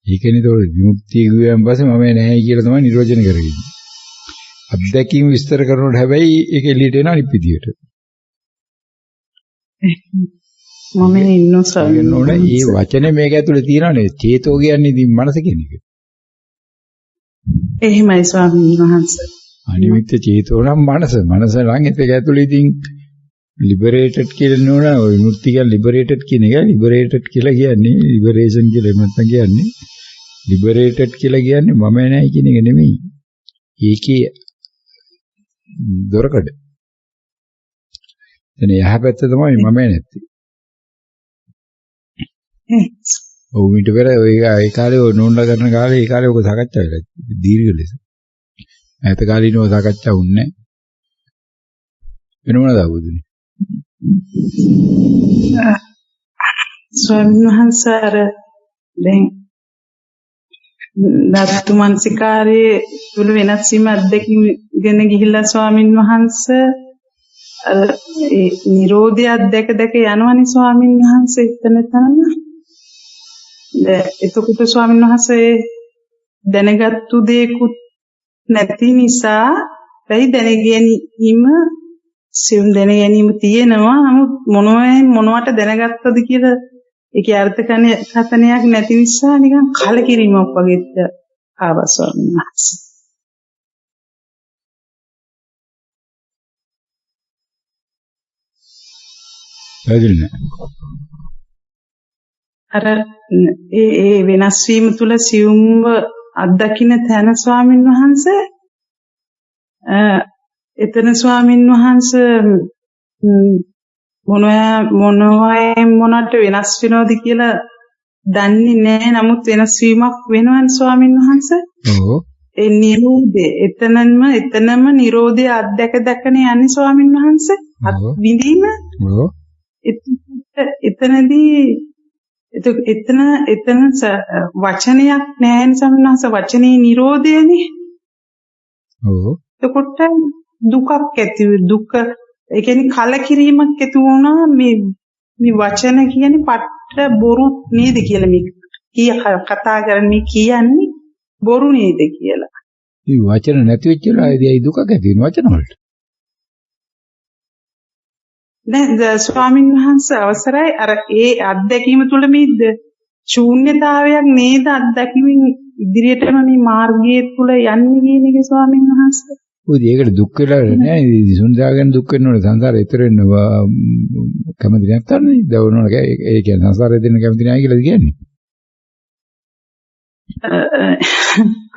ඒකනේ තෝර විමුක්තිය ගියන් පස්සේ මම නැහැ කියලා තමයි නිර්වචන කරගන්නේ. අත්දැකීම් විස්තර කරනකොට හැබැයි ඒක එළියට එන අනිත් විදියට. මම ඉන්නෝ ස්වාමීන් වහන්සේ. මේ වචනේ මේක ඇතුලේ තියෙනවනේ චේතෝ කියන්නේ ඉතින් මනස කියන එක. එහෙමයි ස්වාමීන් වහන්සේ. අනිමිත්‍ය චේතෝ නම් මනස නම් ඒක ඇතුලේ ඉතින් liberated කියලා නෝන ඔය විමුක්තිය කියන්නේ liberated කියන එක liberated කියලා කියන්නේ liberation කියලා නැත්නම් කියන්නේ liberated කියලා කියන්නේ මම නැහැ කියන එක නෙමෙයි. ඒකේ දොරකඩ. එතන යහපැත්ත තමයි මම නැත්තේ. ඔව් ඊට පෙර ඒ කාලේ ඔය නෝන්ලා කරන කාලේ ඒ කාලේ ඔක සාකච්ඡා වෙලා දීර්ඝ ලෙස. ඈත කාලීනව සාකච්ඡා වුණේ නැහැ. වෙන මොනවද අවුදුනේ? ස්වාමීන් වහන්සේ දැන් ධාතු මනසිකාරයේ තුල වෙනස් වීම අත්දැකීගෙන ගිහිල්ලා ස්වාමීන් වහන්සේ ඒ නිරෝධය අත්දැක යනවනේ ස්වාමීන් වහන්සේ එතන එතකොට ස්වාමීන් වහන්සේ දැනගත්තු දේකුත් නැති නිසා වෙයි දැනගැනීම සියුම් දැනගැනීම තියෙනවා නමුත් මොනවට දැනගත්තද කියලා ඒකේ අර්ථකථනයක් නැති නිසා නිකන් කලකිරීමක් වගේ ආවා ස්වාමීන් වහන්සේ. අර ඒ වෙනස් වීම තුල සියුම්ව අත්දකින්න තැන ස්වාමීන් වහන්සේ එතන ස්වාමීන් වහන්සේ මොනවට වෙනස් වෙනවද කියලා දන්නේ නැහැ. නමුත් වෙනස් වීමක් වෙනවනේ ස්වාමීන් වහන්සේ. ඔව්. ඒ නිරෝධය එතනම නිරෝධය අත්දැකගෙන යන්නේ ස්වාමීන් වහන්සේ. අත් විඳීම. ඔව්. එතනදී එතන වචනයක් නැහැ ස්වාමීන් වහන්සේ. වචනේ නිරෝධයනේ. ඔව්. එතකොට දුකක් ඇති දුක ඒ කියන්නේ කලකිරීමක් ඇති වුණා මේ වචන කියන්නේ පට්ට බොරු නේද කියලා මේ කතා කරන්නේ කියන්නේ බොරු නේද කියලා. මේ වචන නැති වෙච්ච වෙලාවේදී දුකක් ඇති වෙන වචන වලට. දැන් ස්වාමීන් වහන්සේ අවසරයි අර ඒ අත්දැකීම තුළ මේ ශූන්‍යතාවයක් නේද අත්දැකීමෙන් ඉදිරියටම මේ මාර්ගයේ තුල යන්නේ කියන එක ස්වාමීන් වහන්සේ. ඔය ඒකට දුක් වෙලා නෑ සුන්දාගෙන දුක් වෙනවනේ සංසාරේ ඊතර වෙන්න කැමති නැත්නම් දවනවනේ ඒ කියන්නේ සංසාරේ දෙන්න කැමති නෑ කියලාද කියන්නේ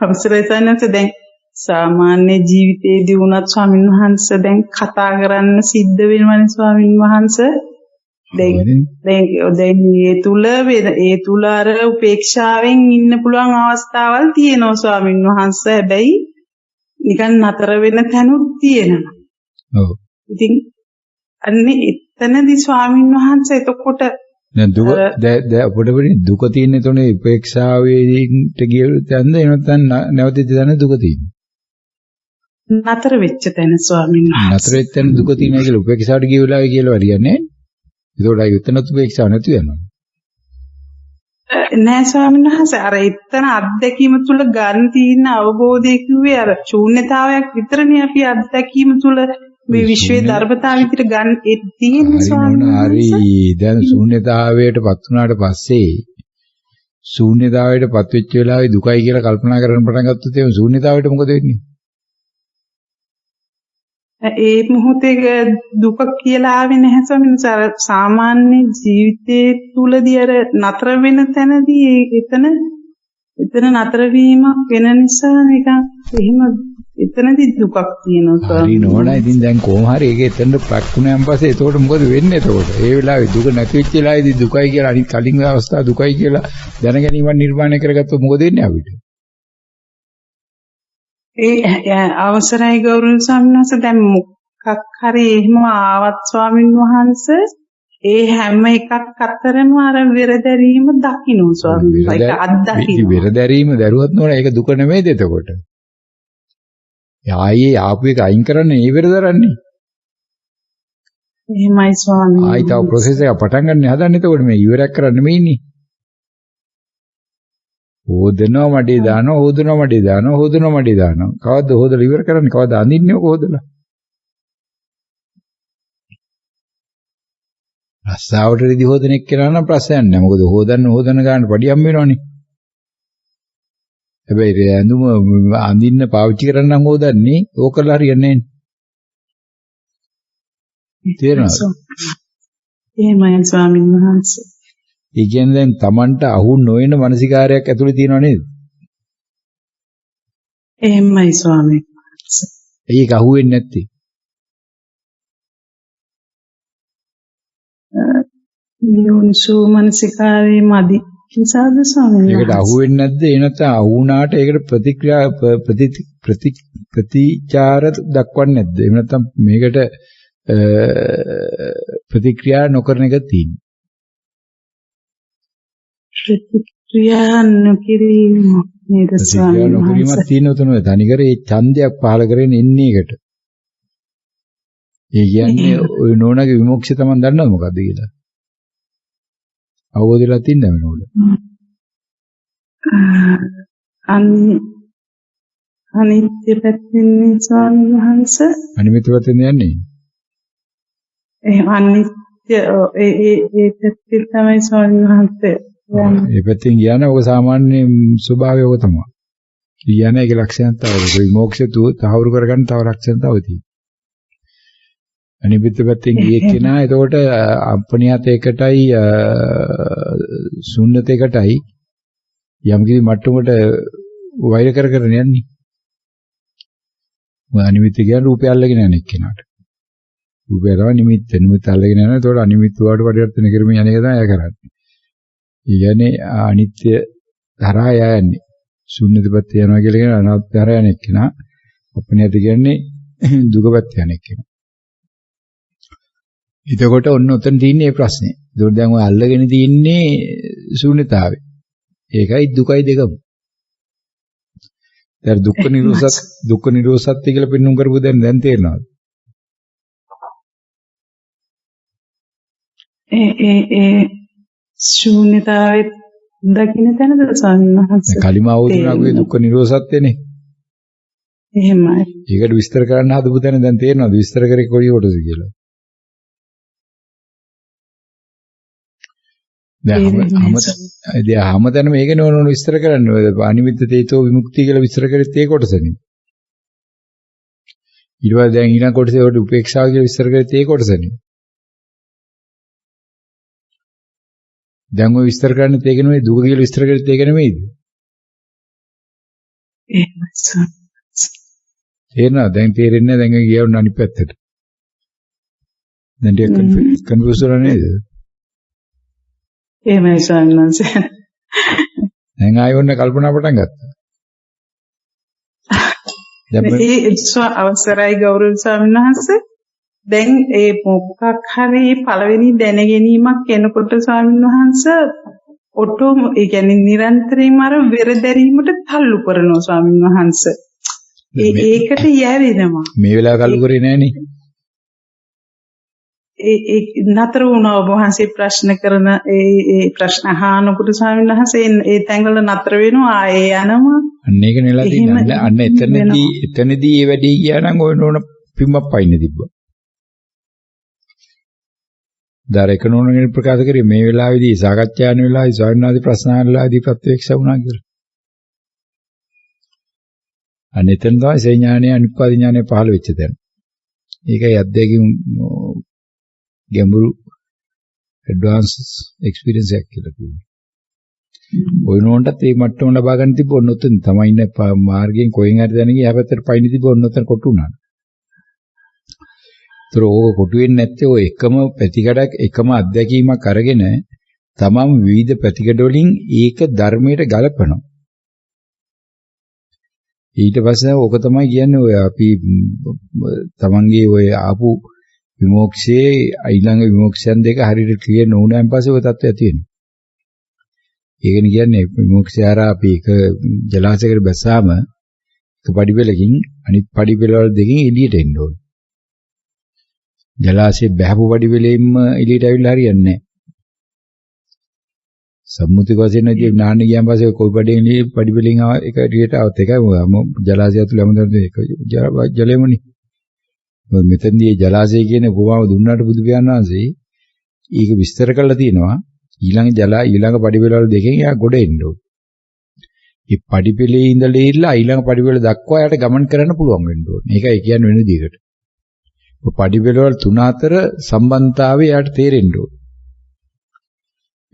අවසරයි සන්නස දැන් සාමාන්‍ය ජීවිතයේදී වුණත් ස්වාමීන් වහන්සේ දැන් කතා කරන්න සිද්ධ වෙනවනේ ස්වාමීන් වහන්සේ දැන් ඒ තුල අර උපේක්ෂාවෙන් ඉන්න පුළුවන් අවස්ථාවල් තියෙනවා ස්වාමීන් වහන්සේ හැබැයි නිකන් නතර වෙන තැනුත් තියෙනවා. ඔව්. ඉතින් අන්නේ එතනදී ස්වාමීන් වහන්සේ එතකොට දැන් පොඩපොඩි දුක තියෙන තොනේ උපේක්ෂාවේට ගියොත් යන්න එනතන නැවතිද දැන දුක තියෙනවා. නතර වෙච්ච තැන ස්වාමීන් වහන්සේ. නතර වෙච්ච තැන දුක තියෙනවා කියලා උපේක්ෂාවට ගිය වෙලාවේ කියලා හරියන්නේ නැහැ. ඒකට එතනත් උපේක්ෂාව නැති වෙනවා. නෑ ස්වාමීන් වහන්සේ අර එතන අත්දැකීම තුල ගන්න තියෙන අවබෝධය කිව්වේ අර ශූන්‍යතාවයක් විතරනේ අපි අත්දැකීම තුල මේ විශ්වයේ ධර්මතාව විදිහට ගන්න තියෙන ස්වාමීන් වහන්සේ. හරි දැන් ශූන්‍යතාවයටපත් වුණාට පස්සේ ශූන්‍යතාවයටපත් වෙච්ච වෙලාවේ දුකයි කියලා කල්පනා කරන්න පටන් ගත්තොත් එහෙනම් ශූන්‍යතාවයට මොකද වෙන්නේ? ඒ මොහොතේ දුක කියලා ආවේ නැහැ ස්වාමීන් වහන්සේ. සාමාන්‍ය ජීවිතයේ තුලදී අර නතර වෙන තැනදී එතන නතර වීම වෙන නිසා නිකන් එහෙම එතනදී දුකක් තියෙනවා ස්වාමීන් හරි නෝනා. ඉතින් දැන් කොහොම හරි ඒක එතනට පැක්කුණාන් පස්සේ එතකොට මොකද වෙන්නේ එතකොට? ඒ වෙලාවේ දුක නැති වෙච්ච වෙලාවේදී දුකයි කියලා අනිත් කලින් අවස්ථාව දුකයි කියලා දැනගැනීමක් නිර්මාණය කරගත්තොත් මොකද වෙන්නේ අපිට? ඒ අවසරයි ගෞරවනීය ස්වාමීන් වහන්සේ දැන් මොකක් හරි එහෙම ආවත් ස්වාමීන් වහන්සේ ඒ හැම එකක් අතරම අර වෙරදැරීම දකින්න ස්වාමීන් වහන්සේ. ඒක අත්දකින්න. වෙරදැරීම දරුවත් නෝනා ඒක දුක නෙමෙයිද එතකොට? ආයේ ආපු එක අයින් කරන්නේ ඒ වෙරදරන්නේ. එහෙමයි ස්වාමීන් වහන්සේ. ආයි තව ප්‍රොසෙස් එක පටන් ගන්න හදන්නේ එතකොට මේ ඉවරයක් කරන්න නෙමෙයි ඉන්නේ. හොදනවා මඩේ දානවා හොදනවා මඩේ දානවා හොදනවා මඩේ දානවා. කවද්ද හොදලා ඉවර කරන්නේ? කවද්ද අඳින්නේ කොහොදලා? රස්සාවට රිදි හොදන එක්කෙනා නම් ප්‍රශ්නයක් නැහැ. මොකද හොදන්න ගන්න පඩියම් වෙනවනේ. හැබැයි ඇඳුම අඳින්න පාවිච්චි කරන්න හොදන්නේ ඕකලා හරියන්නේ නැහැ. තේරෙනවද? එහෙමයි ස්වාමීන් වහන්සේ. ඒ කියන්නේ දැන් Tamanට අහු නොවන මානසිකාරයක් ඇතුලේ තියෙනව නේද? එහෙමයි ස්වාමීන් වහන්සේ. ඒක අහුවෙන්නේ නැත්තේ. යෝනිසෝ මානසිකාරේ මදි කිසාද ස්වාමීන් වහන්සේ. ඒකට අහුවෙන්නේ නැද්ද? ඒ නැත්නම් අහු වුණාට ඒකට ප්‍රතිචාර දක්වන්නේ නැද්ද? එහෙම නැත්නම් මේකට ප්‍රතික්‍රියා නොකරන එක තියෙන්නේ. ප්‍රතික්‍රියා නොකිරීම නේද ස්වාමීන් වහන්සේ. නොකිරීමක් තියෙන උතන තනිකර ඒ ඡන්දයක් පහල කරගෙන ඉන්නේ එකට. ඒ කියන්නේ ඔය නෝනාගේ විමුක්තිය තමයි දන්නවද මොකද්ද කියලා? අවබෝධයලා තින්නේ නෝන. අනිත්‍ය පැත්තෙන් ස්වාමීන් වහන්සේ. අනිත්‍ය පැත්තෙන් යන්නේ. අනිත්‍ය ඒ පැත්තෙන් තමයි ස්වාමීන් වහන්සේ. ඒ පැත්තෙන් කියන්නේ ඔක සාමාන්‍ය ස්වභාවය ඔක තමයි. කියන්නේ ඒක ලක්ෂණයක් තමයි. විමුක්තිය තහවුරු කරගන්න තව ලක්ෂණ තව තියෙනවා. අනිත් පැත්තෙන් ගියේ කෙනා එතකොට අපනියතයකටයි ශුන්‍යතයකටයි යම් කිසි මට්ටමකට වෛර කර යන්නේ. අනිමිත්‍ය කියන්නේ රූපය අල්ලගෙන යන එක්කෙනාට. රූපය තමයි නිමිත්ත. නිමිත්ත අල්ලගෙන යනවා. එතකොට අනිමිත්ත වලට පරිවර්තන කරමින් යන එක තමයි එයා කරන්නේ. ඒ කියන්නේ අනිත්‍ය ධරා යන්නේ. ශුන්‍යත පැත්තේ යනවා කියලා කියන අනාත්ම ධරා යන එක්කෙනා. අපනියත කියන්නේ දුක පැත්තේ යන එක්කෙනා. එතකොට ඔන්න උතන තියෙන්නේ මේ ප්‍රශ්නේ. ඒකට දැන් ඔය අල්ලගෙන තින්නේ ශූන්‍යතාවය. ඒකයි දුකයි දෙකම. දැන් දුක්ඛ නිරෝධසත්‍ය කියලා පෙන්වුම් කරපු දැන් තේරෙනවද? ඒ ශූන්‍යතාවය දකින්න තැනද ස්වාමීන් වහන්සේ? කලිම අවුරුනාගේ දුක්ඛ නිරෝධසත්‍යනේ. එහෙමයි. ඒකට විස්තර කරන්න හදපු තැන දැන් තේරෙනවද? විස්තර කරේ කොයි කොටද කියලා? දැන් හැමතැනම මේක නෝන විස්තර කරන්නේ අනිමිත්ත තේතෝ විමුක්තිය කියලා විස්තර කරෙත් ඒ කොටසනේ. ඊට පස්සේ දැන් ඊළඟ කොටසේ උඩ උපේක්ෂාව කියලා විස්තර කරෙත් ඒ කොටසනේ. දැන් ඔය විස්තර කරන්නේ ඒක නෙමෙයි දුක කියලා විස්තර කරෙත් ඒක නෙමෙයිද? එහෙමයි ස්වාමීන් වහන්සේ. තේරෙනවද? දැන් තේරෙන්නේ නැහැ. දැන් ගියවුන අනිත් පැත්තට. දැන් ටික කන්ෆියුස් වෙලා නේද? එහෙමයි ස්වාමීන් වහන්සේ. දැන් ආයෙ ඔන්න කල්පනා පටන් ගත්තා. ඒ අවසරයි ගෞරවනීය ස්වාමීන් වහන්සේ. දැන් ඒ මොකක් හරි පළවෙනි දැනගැනීමක් එනකොට ස්වාමීන් වහන්සේ ඔටෝ ඒ කියන්නේ නිරන්තරයෙන්ම අර වෙරදැරීමට තල්ලු කරනවා ස්වාමීන් වහන්සේ. ඒකට යැවෙනවා. මේ වෙලාව කල්ලු කරේ නෑනේ. ඒ නතර වුණා ඔබ වහන්සේ ප්‍රශ්න කරන ඒ ප්‍රශ්න අහනකොට ස්වාමීන් වහන්සේ ඒ තැන්වල නතර වෙනවා ආයේ යනවා. අන්න ඒක නෙලා තියෙනවා. අන්න එතනදී ඒ වැඩේ ගියා නම් ඔය නෝන පිම්මක් පයින්න තිබ්බා. දාර එකනෝනගෙන ප්‍රකාශ කරේ මේ වෙලාවේදී සාකච්ඡා යන වෙලාවේදී ස්වාමීන් වහන්සේ ප්‍රශ්න අහන වෙලාවේදී ප්‍රත්‍යක්ෂ වුණා කියලා. අන්න එතන තමයි සේඥානයේ අනිපාද ඥානය පහළ වෙච්ච තැන. ඒකයි අධ්‍යයකින් ගැඹුරු ඇඩ්වාන්ස් එක්ස්පීරියන්ස් එකක් කියලා කියනවා. ඔය නෝන්ටත් මේ මට්ටම ලබා ගන්න තිබ්බ ඔන්න ඔතන තමයි ඉන්න මාර්ගයෙන් කොහෙන් හරි දැනගිය යහපැත්තට පයින් තිබ්බ ඔන්න ඔතන කොටු වුණා. ඒතර ඕක කොටු වෙන්නේ නැත්තේ ඔය එකම පැතිකඩක් එකම අත්දැකීමක් අරගෙන තමම විවිධ පැතිකඩ වලින් ඒක ධර්මයට ගලපනවා. ඊට පස්සේ ඕක තමයි කියන්නේ ඔය අපි තමන්ගේ ඔය ආපු විමුක්තියේ ඊළඟ විමුක්තියන් දෙක හරියට ක්ලියර් නොවුනයින් පස්සේ ඔය තත්ත්වය ඇති වෙනවා. ඒකනේ කියන්නේ විමුක්තිය හරහා අපි එක ජලාශයකට බැස්සාම එක පඩිපෙලකින් අනිත් පඩිපෙලවල දෙකෙන් එළියට එන්න ඕනේ. ජලාශයේ බහපු පඩිපෙලෙින්ම එළියට ඇවිල්ලා හරියන්නේ නැහැ. සම්මුතික වශයෙන් ඉතින් නාන්න ගියන් පස්සේ කොයි පඩිපෙලෙන් එක එළියට આવත් එකයි ජලාශය ඇතුළේ හැමදාම ඒක ජලෙමනේ. මෙතනදී ජලාශය කියන උපමාව දුන්නාට බුදු පියාණන් වහන්සේ ඒක විස්තර කරලා තියෙනවා. ඊළඟ පඩිපෙළවල දෙකෙන් එයා ගොඩ එන්න ඕනේ. මේ පඩිපෙළේ ඉඳලා ඉල්ලා ඊළඟ පඩිපෙළ දක්වා යාට ගමන් කරන්න පුළුවන් වෙන්න ඕනේ. ඒකයි කියන්නේ වෙන විදිහකට. මේ පඩිපෙළවල තුන අතර සම්බන්ධතාවය යාට තේරෙන්න ඕනේ.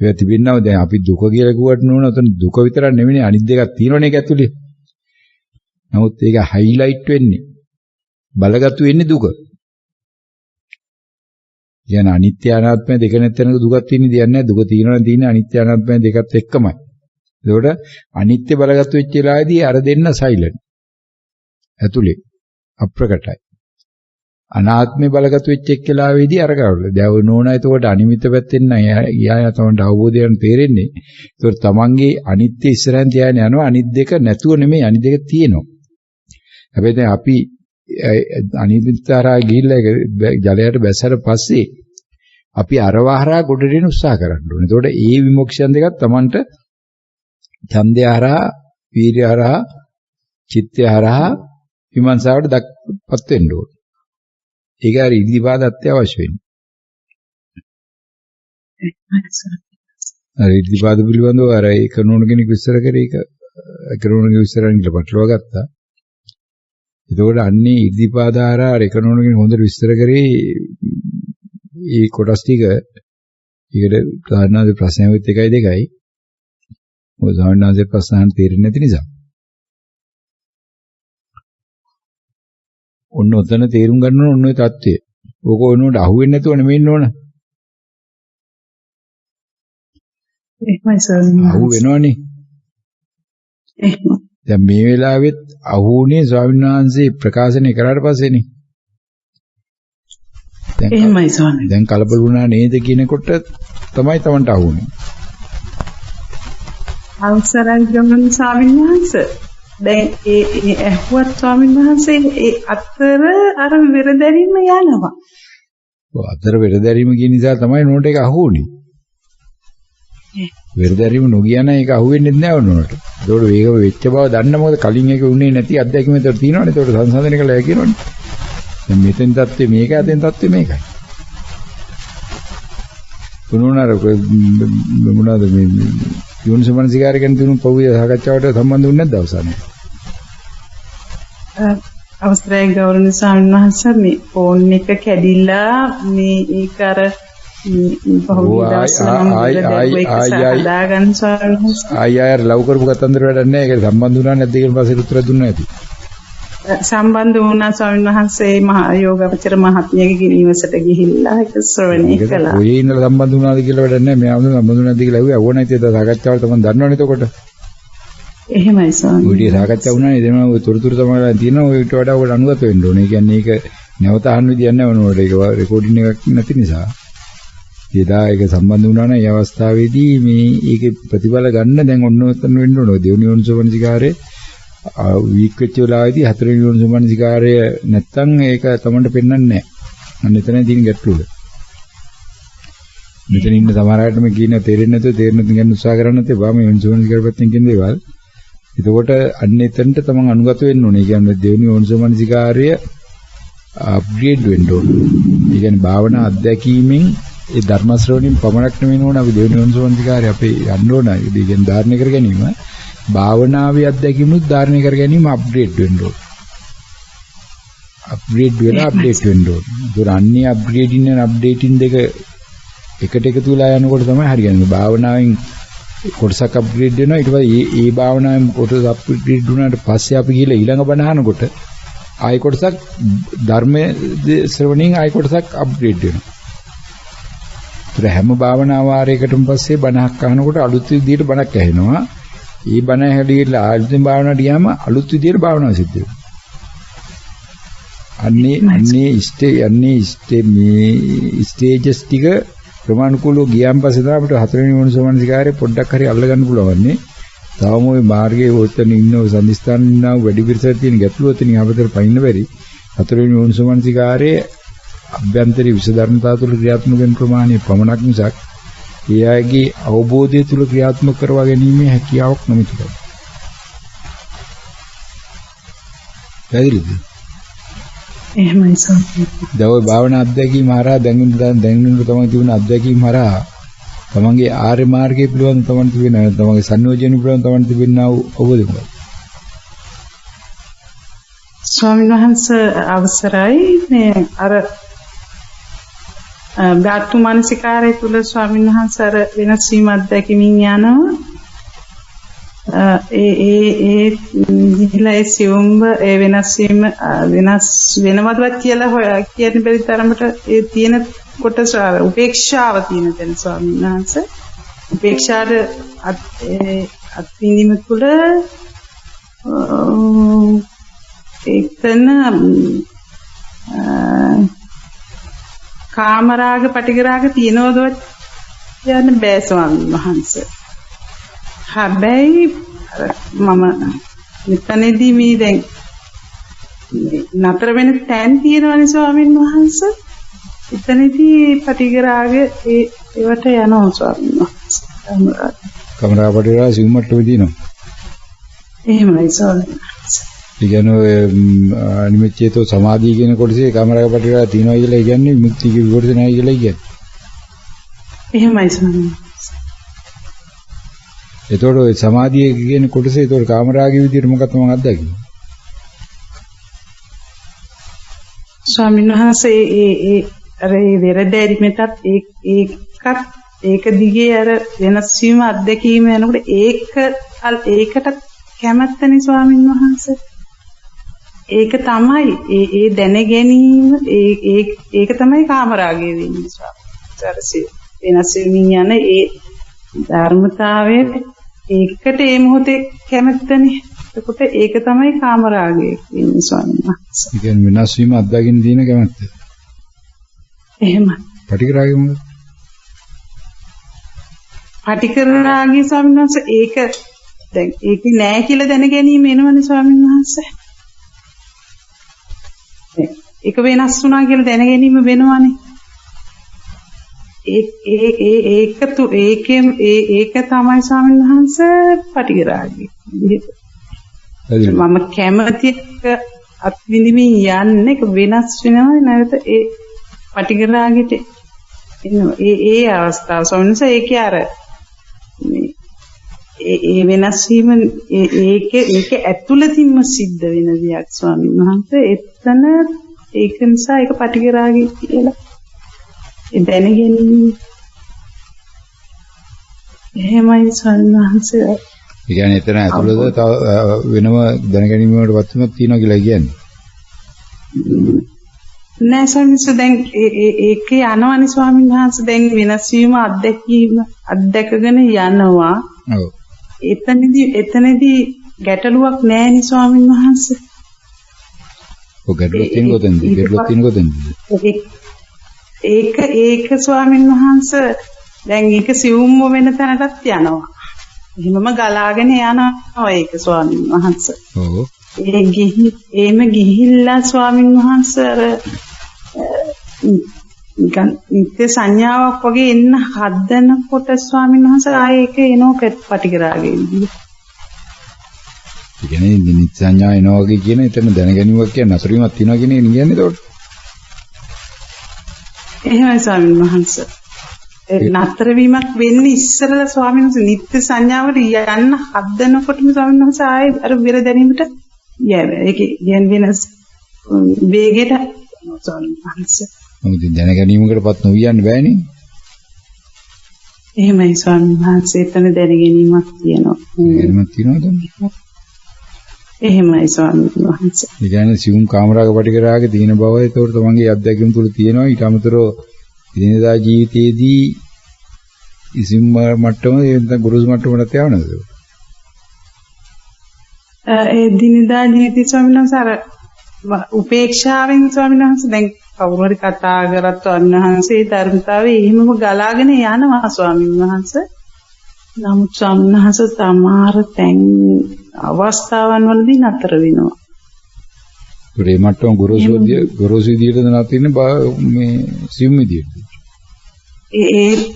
ඒක තිබෙන්නව දැන් අපි දුක කියලා කිව්වට නෝන උතන දුක විතරක් නෙවෙයි අනිත් දෙකක් තියෙනවනේ ඒක ඇතුලේ. නමුත් ඒක හයිලයිට් වෙන්නේ බලගතු වෙන්නේ දුක. කියන අනිත්‍ය අනාත්මය දෙක නැත්නම් දුකක් තියෙන දෙයක් නැහැ. දුක තියෙනවා තියෙන අනිත්‍ය අනාත්මය දෙකත් එක්කමයි. ඒකට අනිත්‍ය බලගත්තු වෙච්ච වෙලාවේදී අර දෙන්න සයිලන්ට්. ඇතුලේ අප්‍රකටයි. අනාත්මය බලගත්තු වෙච්ච වෙලාවේදී අර කවුද? දැන් නෝනා එතකොට අනිමිත පැත්තෙන් යා තමයි අවබෝධයෙන් තේරෙන්නේ. ඒකට තමන්ගේ අනිත්‍ය ඉස්සරහින් තියාගෙන යනවා. අනිත් දෙක නැතුව නෙමෙයි අනිත් දෙක තියෙනවා. හැබැයි දැන් අපි අනිත්‍යතරා ගිහිල්ලා ජලයට බැස්සට පස්සේ අපි අරවහරා ගොඩට එන්න උත්සාහ කරන්න ඕනේ. එතකොට ඒ විමුක්තියන් දෙකක් Tamanට ඡන්දය හරහා, වීර්ය හරහා, චිත්තය හරහා විමර්ශාවට දක්පත් වෙන්න ඕනේ. ඒක හරි ඉදිරිපාද අත්‍යවශ්‍ය වෙන්නේ. හරි ඉදිරිපාද පිළිබඳව අර ඒක නෝන කෙනෙක් විස්තර කරේ ඒක කරනෝනගේ විස්තරන් ඉල පටලවා ගත්තා. එතකොට අන්නේ ඉදිරිපාදාරා රේකනෝනගෙන හොඳට විස්තර කරේ ඒ කොටස් ටික ඊකට කාරණාවේ ප්‍රශ්නයත් 1.2යි ඔය සාමාන්‍යයෙන් ප්‍රශ්න අහන්න තේරෙන්නේ නැති නිසා ඔන්න ඔතන තේරුම් ගන්න ඕන ඔන්න ඔය தත්ත්වය. ඕක ඕනෝට අහුවෙන්නේ නැතුව නෙමෙයි ඉන්න ඕන. එහෙමයි සර්. අහු වෙනවනේ. දැන් මේ වෙලාවෙත් අහුුනේ ස්වාමීන් වහන්සේ ප්‍රකාශනය කරාට පස්සේනේ. එහෙමයි ස්වාමීන්. දැන් කලබල වුණා නේද කියනකොට තමයි Tamanට අහුුනේ. අවසරයි ගමන් ස්වාමීන් වහන්සේ. දැන් ඒ ඇහුවත් ස්වාමීන් වහන්සේ ඒ අතර අර වෙරදැරීම යනවා. ඔව් අතර වෙරදැරීම කියන නිසා තමයි නෝට එක අහුුනේ. වෙරදැරීම නොගිය නම් ඒක අහුවෙන්නේ නැහැ වුණාට. ඒතකොට මේක වෙච්ච බව දන්න මොකද කලින් එක උන්නේ නැති අත්දැකීම් විතර තියෙනවනේ. ඒතකොට සංසන්දනය කළා කියනවනේ. දැන් මෙතෙන් தත්ත්වය මේකයි අතෙන් தත්ත්වය මේකයි. මොනවාර මොනවාද මේ යෝනිසමනසිකාරය ගැන තුණු පොවිය සාකච්ඡාවට සම්බන්ධ වුනේ නැද්ද අවසානයේ? අවස්ථරේ ගෞරවනීය ස්වාමීන් වහන්සේ මේ ෆෝන් එක කැඩිලා මේ ඒක අර පහුගිය දවස්වල මම හදාගන්න ස්වාමීන් වහන්සේ. ආයෙ ලව් කරපු කතන්දර වැඩක් නැහැ. ඒක සම්බන්ධ වුණා නැද්ද කියලා පස්සේ උත්තර දුන්නා ඇති. සම්බන්ධ වුණා ස්වාමීන් වහන්සේ මහා යෝගාවචර මහත්මියගේ නිවසට ගිහිල්ලා ඒක ශ්‍රවණය කළා. ඔය ඉන්නලා සම්බන්ධ වුණාද කියලා වැඩක් නැහැ. මෙයා සම්බන්ධ වුණාද කියලා ඇහුවා. ඕන නැති ඒද සාකච්ඡාවල තමයි දන්නවනේ එතකොට. එහෙමයි ස්වාමීන් වහන්සේ. ඔය සාකච්ඡා වුණානේ දෙනවා ඔය තොරතුරු තමයි තියෙනවා. ඔයට වඩා ඔකට අනුගත වෙන්න ඕනේ. ඒ කියන්නේ ඒක නැවත අහන්න විදියක් නැහැ වුණාට ඒක රෙකෝඩින් එකක් නැති නිසා. එදා ඒක සම්බන්ධ වුණා නම් ඒ අවස්ථාවේදී මේ ඒකේ ප්‍රතිඵල ගන්න දැන් ඔන්න ඔතන වෙන්න ඕනේ. දෙවෙනි යෝනිසෝමනසිකාරයේ වීක් වෙච්ච වෙලාවේදී හතරවෙනි යෝනිසෝමනසිකාරය නැත්තම් ඒක තමන්ට පෙන්වන්නේ නැහැ. අන්න එතන තියෙන ගැටලුව. මෙතන ඉන්න සමහර අයට මේ කියන තේරෙන්නේ නැතුව තේරෙන්න ගන්න උත්සාහ කරන්නේ නැත්නම් බා මේ යෝනිසෝමනසිකාර පැත්තෙන් කියන දේවල්. එතකොට අන්න එතනට තමන් අනුගත වෙන්න ඕනේ. ඒ කියන්නේ දෙවෙනි යෝනිසෝමනසිකාරය අප්ග්‍රේඩ් වෙන්න ඕනේ. ඒ කියන්නේ භාවනා අධ්‍යක්ීමෙන් ඒ ධර්ම ශ්‍රවණින් පමණක් නෙවෙයි නෝන අපි දෙවෙනි යෝනිසෝමනසිකාරය අපේ යන්න ඕන. ඒ කියන්නේ ධාරණය කර ගැනීම භාවනාවේ අධ්‍යක්ීමුත් ධාරණය කර ගැනීම අප්ග්‍රේඩ් වෙන්න ඕන. අප්ග්‍රේඩ් වෙලා අප්ඩේට් වෙන්න ඕන. ඒක අන්නේ අප්ග්‍රේඩින් and අප්ඩේටින් දෙක එකට එකතු වෙලා යනකොට තමයි හරියන්නේ. භාවනාවෙන් කොටසක් අප්ග්‍රේඩ් වෙනවා. ඊට පස්සේ ඒ භාවනාවෙන් කොටස අප්ග්‍රේඩ් වුණාට පස්සේ අපි ගිහලා ඊළඟ බණ අහනකොට ආයි කොටසක් ධර්මයේ ශ්‍රවණින් ආයි කොටසක් අප්ග්‍රේඩ් වෙනවා. ඒතර හැම භාවනා වාරයකටම පස්සේ බණක් අහනකොට අලුත් විදියට බණක් ඇහෙනවා. ඒ බණ හැදීලා අලුතෙන් භාවනාවට ගියාම අලුත් විදියට භාවනාව සිද්ධ වෙනවා. අන්නේ ස්ටේජස් ටික ප්‍රමාණිකූලව ගියාන් පස්සේ තමයි අපිට හතරවෙනි යෝනිසෝමනසිකාරේ පොඩ්ඩක් හරි අල්ල ගන්න පුළුවන්නේ. තාම ওই මාර්ගයේ ඔතන ඉන්නව සම්දිස්ථාන ඉන්නව වැඩි පිරිසක් තියෙන ගැටලුව තියෙන අපතර පයින්න බැරි. හතරවෙනි යෝනිසෝමනසිකාරයේ අභ්‍යන්තරී විෂධර්මතා තුළ ක්‍රියාත්මක වෙන ප්‍රමාණය පමණක් මිසක් ඒ අයගේ අවබෝධය තුළ ක්‍රියාත්මක කරවා ගැනීමේ හැකියාවක් නොමැතියි. පැහැදිලිද? එහෙමයි සර්. දැන් ওই භාවනා අධ්‍යක්ීම හරහා දැන් තමයි තිබුණ අධ්‍යක්ීම හරහා තමන්ගේ ආර්ය මාර්ගය පිළිබඳව තමන් තිබෙන තමන්ගේ සංයෝජන පිළිබඳව තමන් තිබෙනා අවබෝධය මොකක්ද? ස්වාමීන් වහන්සේ අවසරයි මේ අර ධාතු මානසිකාරය තුල ස්වාමීන් වහන්සේ අර වෙනස් වීම අත්දැකීමින් යනවා ඒ ගිහිලා ඒ සියුම්බ ඒ වෙනස් වීම වෙනස් වෙනවදවත් කියලා කියන්න බැරි තරමට ඒ තියෙන කොටස උපේක්ෂාව තියෙන තැන ස්වාමීන් වහන්සේ උපේක්ෂාට අත්විඳීම තුළ එතන කාමරාග පටිඝරාග තියනවද කියන්න බෑ ස්වාමීන් වහන්සේ. හැබැයි මම මෙතනදී මේ දැන් නතර වෙන තැන් තියෙනවනේ ස්වාමීන් වහන්සේ. එතනදී පටිඝරාග ඒවට යනවා ස්වාමීන් වහන්සේ. කාමරාග පටිඝරාග සිවුමට වෙදිනවා. එහෙමයි ස්වාමීන් වහන්සේ. ඒ කියන්නේ නිමිච්චේතෝ සමාධිය කියන කොටසේ කාමරාග පටිඝරාග තියෙනවා කියලා කියන්නේ විමුක්තිය කියන කොටසේ නැහැ කියලා කියන්නේ. එහෙමයි ස්වාමීන් වහන්සේ. ඒතකොට ඔය සමාධිය කියන කොටසේ ඒතකොට කාමරාගයේ විදිහට මොකක්ද මම අත්දැකීම? ස්වාමීන් වහන්සේ ඒ අර වෙරදැරිමටත් ඒක දිගේ අර වෙනස් වීම අත්දැකීම යනකොට ඒකට කැමැත්තනේ ස්වාමීන් වහන්සේ. ඒක තමයි ඒ දැන ගැනීම ඒක තමයි කාමරාගය වෙන්නේ ස්වාමීන්. වෙනස් වෙමින් යන ඒ ධර්මතාවය ඒකට ඒ මොහොතේ කැමැත්තනේ. එතකොට ඒක තමයි කාමරාගය වෙන්නේ ස්වාමීන් වහන්සේ. ඒ කියන්නේ වෙනස් වීම අත්දකින්න තියෙන කැමැත්ත. එහෙමයි. පටිඝරාගය මොකද? පටිඝරාගය ස්වාමීන් වහන්සේ ඒක දැන් ඒක නෑ කියලා දැන ගැනීම එනවනේ ස්වාමීන් වහන්සේ. ඒක වෙනස් වුණා කියලා දැන ගැනීම වෙනවනේ. ඒක තමයි ස්වාමීන් වහන්සේ පටිඝරාගය. මම කැමති අත්විඳින්මින් යන්නේ වෙනස් වෙනවා නැවත ඒ පටිඝරාගයට එනවා. ඒ අවස්ථාව ස්වාමීන් වහන්සේ ඒකේ අර ඒ වෙනස් වීම ඒක ඇතුළතින්ම සිද්ධ වෙන දෙයක් ස්වාමීන් වහන්සේ. එතන ඒක නිසා ඒක පටිඝරාගය කියලා දැනගැනීම එහෙමයි සන්නාංශය. ඒ කියන්නේ එතන ඇතුළත තව වෙනම දැනගැනීම වලට වත්තුමක් තියෙනවා කියලා කියන්නේ. නෑ සමිස දැන් ඒකේ යනවනේ ස්වාමීන් වහන්සේ දැන් වෙනස් වීම අත්දැකගෙන යනවා. ඔව්. එතනදී ගැටලුවක් නෑනේ ස්වාමීන් වහන්සේ. ඔය ගැටලුවක් තියෙනකොටද? ඒක ස්වාමීන් වහන්සේ දැන් ඒක සිවුම්ම වෙන තැනටත් යනවා. එහෙමම ගලාගෙන යනවා ඒක ස්වාමීන් වහන්සේ. ඔව්. එහෙම ගිහිල්ලා ස්වාමීන් වහන්සේ අර නිත්‍ය සංඥාවක් වගේ එන්න හදනකොට ස්වාමීන් වහන්සේ ආයේ ඒක එනෝ පටිගරාගෙන ඉන්නේ. ඒ කියන්නේ නිත්‍ය සංඥා එනවා වගේ කියන එතන දැනගැනීමක් කියන්නේ අසරීමක් තියනවා කියන එක කියන්නේ ඒකට. එහෙමයි ස්වාමීන් වහන්සේ. නතර වීමක් වෙන්නේ ඉස්සරලා ස්වාමීන් වහන්සේ නිත්‍ය සංඥාවට යන්න හදනකොටම ස්වාමීන් වහන්සේ ආයේ අර විර දැනීමට ඒකේ වෙනස් වේගයට ස්වාමීන් වහන්සේ. මොකද දැනගැනීමකටපත් නොවියන්න බෑනේ. එහෙමයි ස්වාමීන් වහන්සේ එතන දැනගැනීමක් තියෙනවා. දැනීමක් තියෙනවද? එහෙමයි ස්වාමීන් වහන්සේ. ඒ කියන්නේ සිවුම් කාමරාග පටිකරාගේ තියෙන බව ඒතකොට තමන්ගේ අත්දැකීම් තුල තියෙනවා. ඊට අමතරව දිනදා ජීවිතයේදී ඉසිම් මට්ටම එතන ගුරුස් මට්ටමකට යවනද? ඒ දිනදා ජීවිතය ස්වාමීන් වහන්සේ අර උපේක්ෂාවෙන් ස්වාමීන් වහන්සේ දැන් කවුරු හරි කතා කරත් ස්වාමීන් වහන්සේ ධර්මතාවයේ එහෙමම ගලාගෙන යනවා ස්වාමීන් වහන්සේ. නමුත් ස්වාමීන් වහන්සේ සමහර තැන් අවස්ථාවන් වලදී නතර වෙනවා. ඒ මට්ටම ගොරෝසු විදියට නතර මේ සිවුම් විදියට.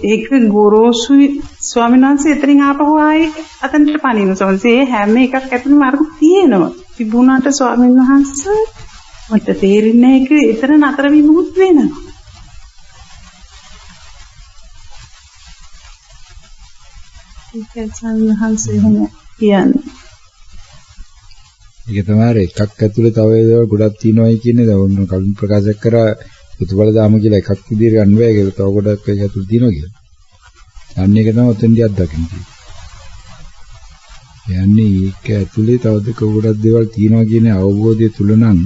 ඒක ගොරෝසු ස්වාමීන් වහන්සේ එතනින් ආපහු ආයේ අතනට පනින ස්වාමීන් හැම එකක් ඇතුළේ මාර්ග තියෙනවා. තිබුණාට ස්වාමීන් වහන්සේ මට තේරෙන්නේ ඒක එතන නතර වීමකුත් වෙනවා. ඒක ස්වාමීන් වහන්සේ කියන්නේ. ඒක තමයි එකක් ඇතුළේ තව ඒවා ගොඩක් තියෙනවායි කියන්නේ දැන් කලින් ප්‍රකාශ කරා ප්‍රතිඵල දාම කියලා එකක් විදිහට ගන්න බෑ ඒක තව ගොඩක් ඒක ඇතුළේ තියෙනවා කියලා. අන්න ඒක තමයි ඔතෙන්දී අත්දකින්නේ. යන්නේ ඒක ඇතුළේ තව දෙක ගොඩක් දේවල් තියෙනවා කියන අවබෝධය තුල නම්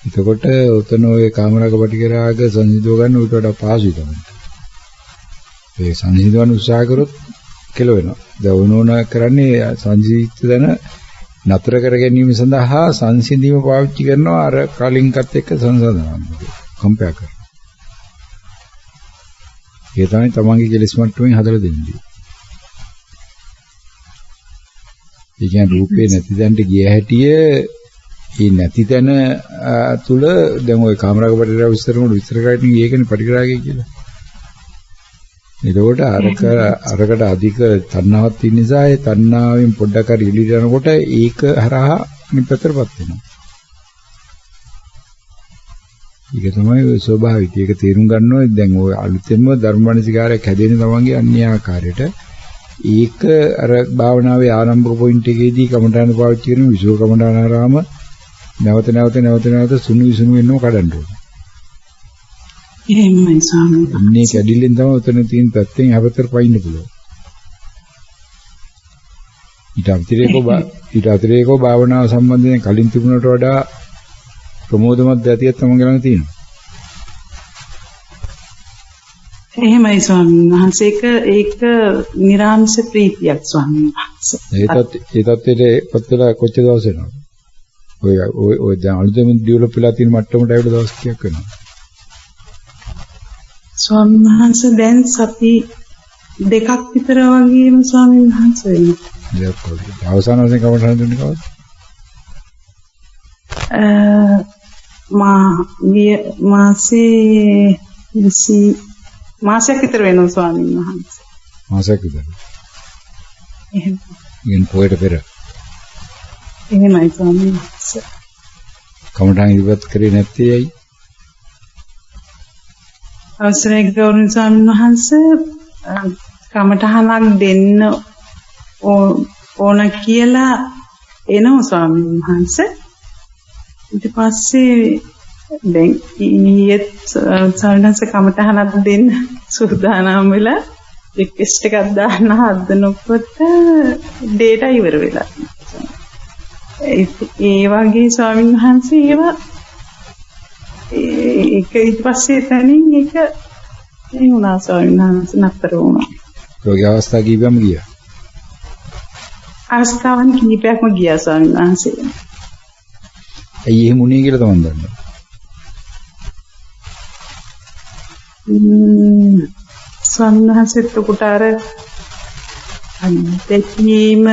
එතකොට ඔතන ඔය කාමරාග පටිකරාග සංසිඳව ගන්න උට වඩා පහසුයි තමයි. ඒ සංසිඳවන්න උත්සාහ කරොත් කෙලවෙනවා. දැන් ඕනෝන කරන්නේ සංසිඳිත දන නතර කර ගැනීම සඳහා සංසිඳීම පාවිච්චි කරනවා අර කලින්කත් එක්ක සංසන්දනනවා. කම්පෙයාර් කරනවා. ඒ තමයි තමන්ගේ කෙලෙස් මට්ටමින් හදලා දෙන්නේ. ඒ කියන්නේ රූපේ නැති තැනට ගිය හැටිය ඒ නැති තැන තුල දැන් ওই කාමරාග පටිකරාග විස්තර කරන්නේ ඒකනේ පටිකරාගය කියලා. එතකොට අරකට අධික තණ්හාවක් තියෙන නිසා ඒ තණ්හාවෙන් පොඩ්ඩක් හරි එළියට යනකොට ඒක හරහා නිපතරපත් වෙනවා. ඒක තමයි ස්වභාවික. ඒක තේරුම් ගන්න ඕනේ දැන් ඔය අලුතෙන්ම ධර්මමනසිකාරයක් හැදෙන තමන්ගේ අන්‍ය ආකාරයට ඒක අර භාවනාවේ ආරම්භක පොයින්ට් එකේදී කමඨාන පාවිච්චි කරන විසුව කමඨානාරාම නැවත සුණු විසුණු වෙනව කඩන්න ඕනේ. එහෙමයි ස්වාමීන් වහන්සේ. මේ කැඩිල්ලෙන් තමයි උතන තියෙන පැත්තෙන් හැවතර පයින්න පුළුවන්. ඊට අතිරේකව භාවනාව සම්බන්ධයෙන් කලින් තිබුණට වඩා ප්‍රමෝදමත් ගතියක් තමයි ළඟ තියෙනවා. එහෙමයි ස්වාමීන් වහන්සේ. ඒක නිර්ආංශ ප්‍රීතියක් ස්වාමීන් වහන්සේ. ඒ තත්ත්වයටපත් වෙලා කොච්චර දවස් වෙනවද? ඔය දැන් අලුතෙන් ඩෙවලොප් වෙලා තියෙන මට්ටමට ආවිද දවස් කීයක් වෙනවද? ස්වාමීන් වහන්සේ දැන් සති දෙකක් විතර වගේම ස්වාමීන් වහන්සේ වෙනවා. අවසාන වශයෙන් කමටහන් දුන්නේ කවද්ද? මාසයක් විතර වෙනවා ස්වාමීන් වහන්සේ. මාසයක් විතර. එහෙම. ඉතින් පොයට පෙර. එහෙමයි ස්වාමීන් වහන්සේ. කමටහන් ඉවත් කරේ නැත්තේ ඇයි? අවසරයි ගෞරවනීය ස්වාමීන් වහන්සේ කමඨහනක් දෙන්න ඕන කියලා එනවා ස්වාමීන් වහන්සේ. ඊට පස්සේ දැන් ඊයේත් සවනස කමටහනක් දෙන්න සූදානම් වෙලා රික්වෙස්ට් එකක් දාන්න හදනකොට ඩේටා ඉවර වෙලා. ඒ වගේ ස්වාමීන් වහන්සේ ඒවා ඒක ඊට පස්සේ තනින් ඒක ඒ වුණා ස්වාමීන් වහන්සේ නතර වුණා. ඔයගේ අවස්ථා කීපෙම ගියා. අවස්ථාවන් කීපයක්ම ගියා ස්වාමීන් වහන්සේ. ඇයි එහෙම උනේ කියලා තමයි දන්නේ. ස්වාමීන් වහන්සේත් උකට අර අන්තිම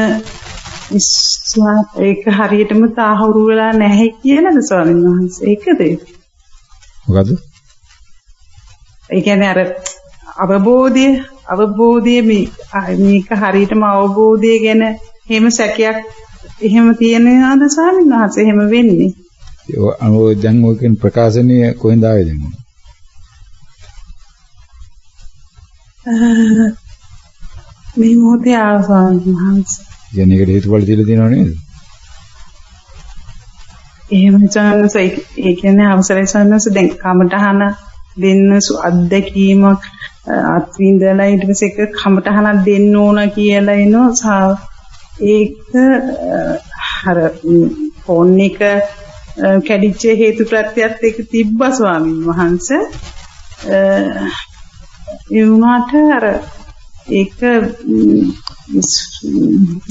ඒක හරියටම තාහුරු වෙලා නැහැ කියලාද ස්වාමීන් වහන්සේ? ඒකද? මොකද? ඒ කියන්නේ අර අවබෝධය මේක හරියටම අවබෝධය ගැන එහෙම සැකයක් එහෙම තියෙනවද ස්වාමීන් වහන්සේ? එහෙම වෙන්නේ? දැන් ඔයකින් ප්‍රකාශනය කොහෙන්ද ආවේ දැන්? මේ මොහොතේ ආස්වාමීන් වහන්සේ. කියන්නේ ඒකට හේතුඵල තියලා තියෙනව නේද? එහෙම චානස ඒ කියන්නේ අවසරයි චානස දැන් කමටහන දෙන්න අත්දැකීමක් අත්විඳලා ඊට පස්සේ එක කමටහනක් දෙන්න ඕන කියලා එනවා. ඒක අර ෆෝන් එක කැඩිච්ච හේතු ප්‍රත්‍යයත් ඒක තිබ්බා ස්වාමීන් වහන්සේ. ඒ වුණාට අර ඒක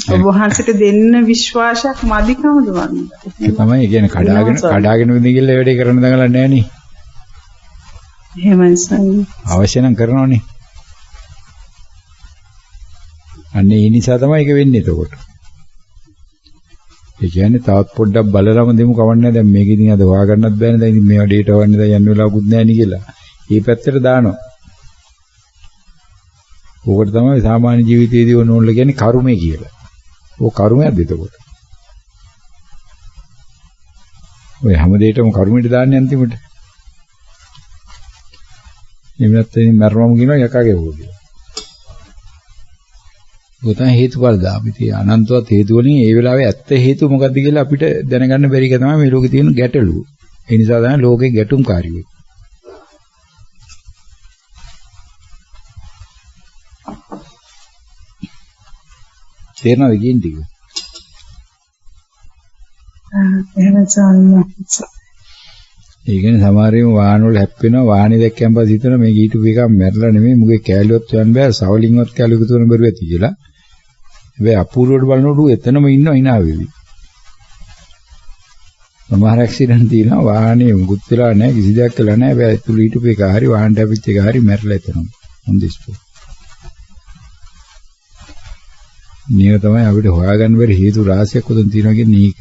ඔබ වහන්සේට දෙන්න විශ්වාසයක් මදිකමද වන්නේ. ඒක තමයි කියන්නේ කඩාගෙන විඳින්න ගිහලා වැඩේ කරන්න දඟලන්නේ නැහැ නේ. එහෙමයි සර්. අවශ්‍ය නම් කරනවනේ. අන්න ඒ නිසා තමයි ඒක වෙන්නේ එතකොට. ඒ කියන්නේ තවත් පොඩ්ඩක් බලලම දෙමු කවන්නේ දැන් මේක ඉතින් අද හොයාගන්නත් බෑනේ දැන් ඉතින් මේවා ඩේටා වන්නේ දැන් යන්න වෙලාවකුත් නැහැ නේ කියලා. මේ පැත්තට දානවා. ඕකට තමයි සාමාන්‍ය ජීවිතයේදී ඕනෝල්ල කියන්නේ කර්මය කියලා. ඕක කර්මයක්ද එතකොට? ඔය හැම දෙයකම කර්මයට දාන්නේ අන්තිමට. එන්නත් ඉතින් මරණම කියනවා යකාගේ ඕක කියලා. ගොතන හේතුඵල දාපිතේ අනන්තවත් හේතු වලින් ඒ වෙලාවේ ඇත්ත හේතුව මොකද්ද කියලා අපිට දැනගන්න බැරි එක තමයි මේ ලෝකේ තියෙන ගැටලුව. ඒ නිසා තමයි ලෝකේ ගැටුම්කාරී වෙන්නේ. තේරෙනවද කියන්නේ ටික? ඒ කියන්නේ සමහරවිට වාහන වල හැප්පෙනවා වාහනේ දැක්කම පස්සේ හිතනවා මේක ඊට එකක් මැරලා නෙමෙයි මුගේ කැලියොත් යන්න බෑ සවලින්වත් කැලිය එකතු වෙන බැරුව ඇති කියලා. හැබැයි අපූර්වවට බලනකොට එතනම ඉන්නවා hina වෙවි. සමහර ඇක්සිඩන්ට් තියෙනවා වාහනේ මුකුත් වෙලා නැහැ කිසි දෙයක් කළා නැහැ හැබැයි තුල ඊට එක හරි වාහන ඩැපිච් එක හරි මැරලා එතනම. හොඳිස්පෝ. මේක තමයි අපිට හොයාගන්න බැරි හේතු රාශියක් උදන් තියෙනවා කියන්නේ මේක.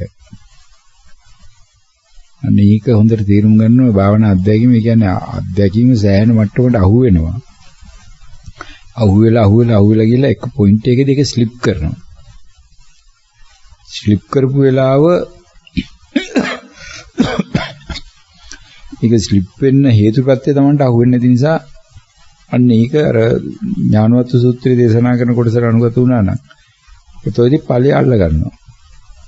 අන්න ඒක හොඳට තේරුම් ගන්න ඕනේ භාවනා අධ්‍යයනය. ඒ කියන්නේ අධ්‍යයනයේ සෑහෙන මට්ටමකට අහු වෙනවා. අහු වෙලා ගිහලා එක පොයින්ට් එකකදී ඒක ස්ලිප් කරනවා. ස්ලිප් කරපු වෙලාව ඒක ස්ලිප් වෙන්න හේතුපත්‍ය තමන්ට අහු වෙන්නේ නැති නිසා අන්න ඒක අර ඥානවත්තු සූත්‍රයේ දේශනා කරන කොටසට අනුගත වුණා නම් ඒතොයිදී ඵලය අල්ල ගන්නවා.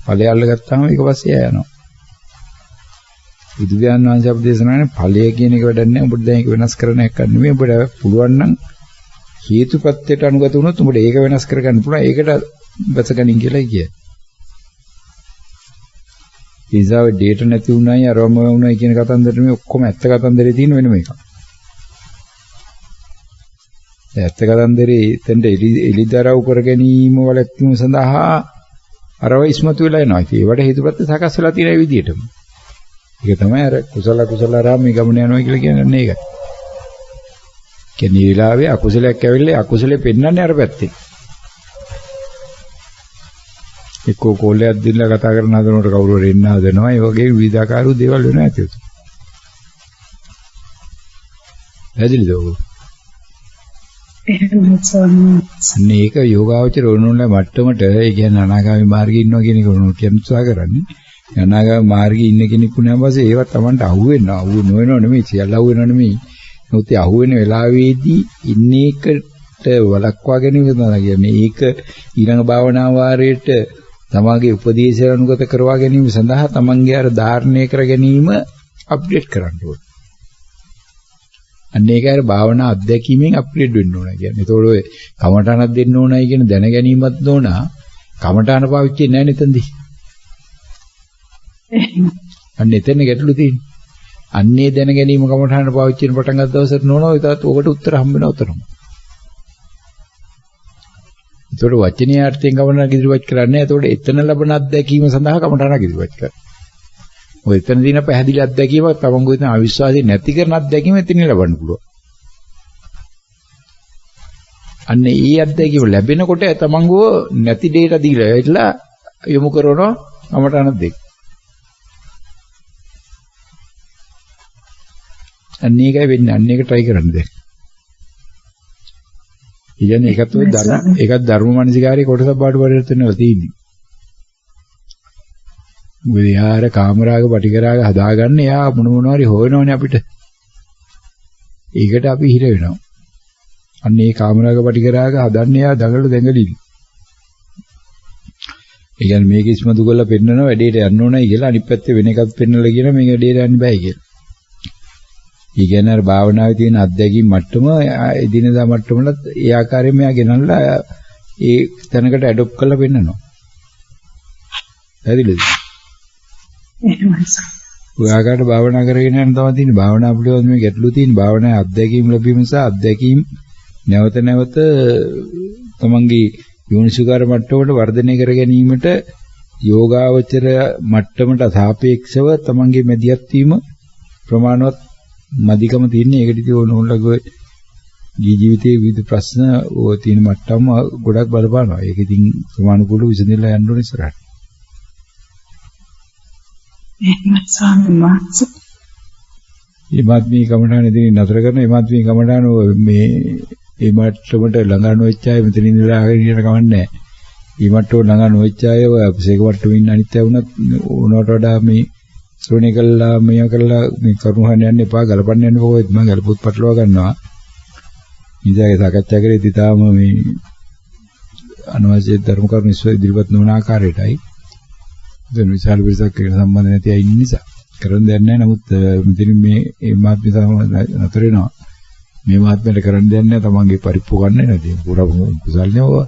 ඵලය අල්ල ගත්තාම ඒක පස්සේ යනවා. බුදුදහම වහන්සේ අප දේශනා කරන ඵලය කියන එක වැඩක් නැහැ. ඔබට දැන් ඒක වෙනස් කරන්න එකක් නෙමෙයි. ඔබට පුළුවන් නම් හේතුපත්‍යයට අනුගත වුණොත් ඔබට ඒක වෙනස් කරගන්න පුළුවන්. ඒකට බැසගනින් කියලා කියයි. ඊසාව ඩේටා නැති වුණායි අරම වුණායි කියන කතන්දරේ මේ ඔක්කොම ඇත්ත කතන්දරේ තියෙන වෙනම එකක්. ඇත්ත කතන්දරේ එතෙන්ට එලිදරව් කර ගැනීම වලක්වීම සඳහා අරව ඉස්මතු වෙලා යනවා. ඒවට හේතුපත්‍ය සකස් වෙලා තියෙන විදිහටම. ඒක තමයි අර කුසල ආරාම මේ ගමන යනවා කියලා කියන්නේ ඒක. කියන්නේ ඊළාවේ අකුසලයක් ඇවිල්ලා අකුසලේ පෙන්වන්නේ අර පැත්තේ. එක්කෝ කෝලයක් දීලා කතා කරන හදනකොට කවුරු හරි එන්න හදනවා. ඒ වගේ විවිධාකාර දේවල් වෙනවා ඇති උතු. ඇදිලිද ඔබ? මේක යෝගාවචර වුණොත් මට්ටමට ඒ කියන්නේ අනාගාමී මාර්ගයේ ඉන්නවා කියන එක උනෝ කියන උත්සාහ කරන්නේ. අනාගාමී මාර්ගයේ ඉන්න කෙනෙක් වුණාම පස්සේ ඒවා Tamanට අහු වෙනවා. අහු නොවෙනව නෙමෙයි සියල්ල අහු වෙනව නෙමෙයි. නමුත් ඒ අහු වෙන වෙලාවේදී ඉන්න එකට වළක්වා ගැනීම තමයි කියන්නේ. ඒක ඊළඟ භාවනා වාරයේට තමගේ උපදේශය අනුගත කරවා ගැනීම සඳහා තමන්ගේ අර ධාරණය කර ගැනීම අප්ඩේට් කරන්න ඕනේ. අන්න ඒක අර භාවනා අධ්‍යක්ීමෙන් අප්ග්‍රේඩ් වෙන්න ඕන කියන්නේ. ඒතකොට ඔය කමඨානක් දෙන්න ඕනයි කියන දැන ගැනීමත් ඕන. කමඨාන පාවිච්චි නැහැ නෙතනදී. අන්න එතන ගැටලු තියෙන්නේ. අන්නේ දැන ගැනීම කමඨාන පාවිච්චි කරන පටන් ගත්ත දවසට නෝනා ඒකට ඔකට උත්තර හම්බ වෙනවා උතරම. ඒතකොට වචනීය අර්ථයෙන් කමඨාන ඉදිරිපත් කරන්නේ. ඒතකොට එතන ලැබෙන අත්දැකීම සඳහා කමඨාන ඉදිරිපත් කරනවා. ඔය එතන දින පැහැදිලි අත්දැකීම තමන්ගේ තියෙන අවිශ්වාසය නැති කරන අත්දැකීම එතනින් ලබන්න පුළුවන්. අන්න ඒ අත්දැකීම ලැබෙනකොට තමන්ගෝ නැති දෙයට දීලා ඉట్లా යොමු කරනවා කමඨාන දෙක. අන්න ඒකයි වෙන්නේ. අන්න ඒක try කරන්න දැන්. ඉතින් ඒකත් ධර්ම මනසිකාරයේ කොටසක් බාට පරිවර්තනවල තියෙන්නේ. විහාර කාමරාග පටිකරාග හදාගන්න එයා මොනවාරි හොයනවනේ අපිට. ඒකට අපි හිර වෙනවා. අන්න ඒ කාමරාග පටිකරාග හදන්න එයා දඟල දෙඟලිලි. ඒ කියන්නේ මේක ඉස්මතු කරලා පෙන්නන වැඩේට යන්න ඕනයි කියලා අනිත් පැත්තේ වෙන එකක් පෙන්නලා කියන මේක වැඩේට යන්න බෑ කියලා. ඒ කියන්නේ අර භාවනාවේ තියෙන අත්දැකීම් මට්ටම එදිනෙදා මට්ටමලත් ඒ ආකාරයෙන් මෙයා ගෙනල්ලා ඒ තැනකට ඇඩොප්ට් කරලා පෙන්නනවා. හරිද? එහෙමයි සර්. ඔයාකට භාවනා කරගෙන යන තමයි තියෙන්නේ. භාවනා පිළිවෙල මේ ගැටලු තියෙන භාවනා අත්දැකීම් ලැබීම නිසා අත්දැකීම් නැවත නැවත තමන්ගේ යෝනිසුකාර මට්ටමට වර්ධනය කර ගැනීමට යෝගාවචර මට්ටමට සාපේක්ෂව තමන්ගේ මැදිහත් වීම ප්‍රමාණවත් මදිකම තියෙන්නේ. ඒකට ඉතින් ඕනෝලගේ ජීවිතයේ විවිධ ප්‍රශ්න ඕ තියෙන මට්ටම ගොඩක් බලපානවා. ඒක ඉතින් සමානුකූලව විසඳලා යන්න ඕනේ ඉස්සරහට. එහෙමයි ස්වාමීන් වහන්සේ. එමාත්මී කමඨාන ඉදින් නතර කරන එමාත්මී කමඨාන මේ ඒ මට්ටමට ළඟා නොවෙච්ච අය මෙතන ඉඳලා ආගෙන ඉන්න කමන්නේ. මේ මට්ටම ළඟා නොවෙච්ච අය ඔය අපසේක මට්ටමේ ඉන්න අනිත් අය වුණත් ඕනවට වඩා මේ ශ්‍රෝණේ කළා මෙයා කළා මේ කරුණ හොයන්න යන්න එපා ගලපන්න යන්න ඕකෙත් මම ගලපුත් පටලවා ගන්නවා. ඉඳාගේ සාකච්ඡා කරේදී තාම මේ අනවශ්‍ය ධර්ම කරුණු ඉදිරිපත් නොවන ආකාරයටයි දැන් විශාල පිරිසක් එක්ක සම්බන්ධ නැති අය ඉන්න නිසා කරන්න දෙයක් නැහැ. නමුත් මෙතනින් මේ මාත්මය නතර වෙනවා. මේ මාත්මයට කරන්න දෙයක් නැහැ. තමන්ගේ පරිප්පු ගන්න නැති. පුරා කුසල්නේ ඔය.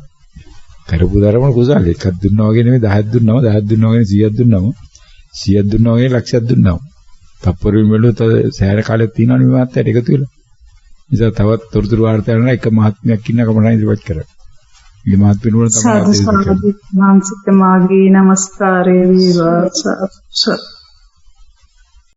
කරපු ධර්ම කුසල් එකක් දුන්නා වගේ නෙමෙයි 10ක් දුන්නාම 10ක් දුන්නා වගේ 100ක් දුන්නාම 100ක් දුන්නා වගේ ලක්ෂයක් දුන්නාම. තප්පරුවෙන් බැලුවොත් සෑහෙන කාලයක් තියෙනවනේ මේ මාත්මයට එකතු වෙලා. නිසා තවත් තොරතුරු වාර්තා කරන එක මාත්මයක් ඉන්න කමනා ඉදිරිපත් කරා. මේ මාත්මිනුවර තමයි මානසික මාගේ නමස්කාරය වේවා සර්.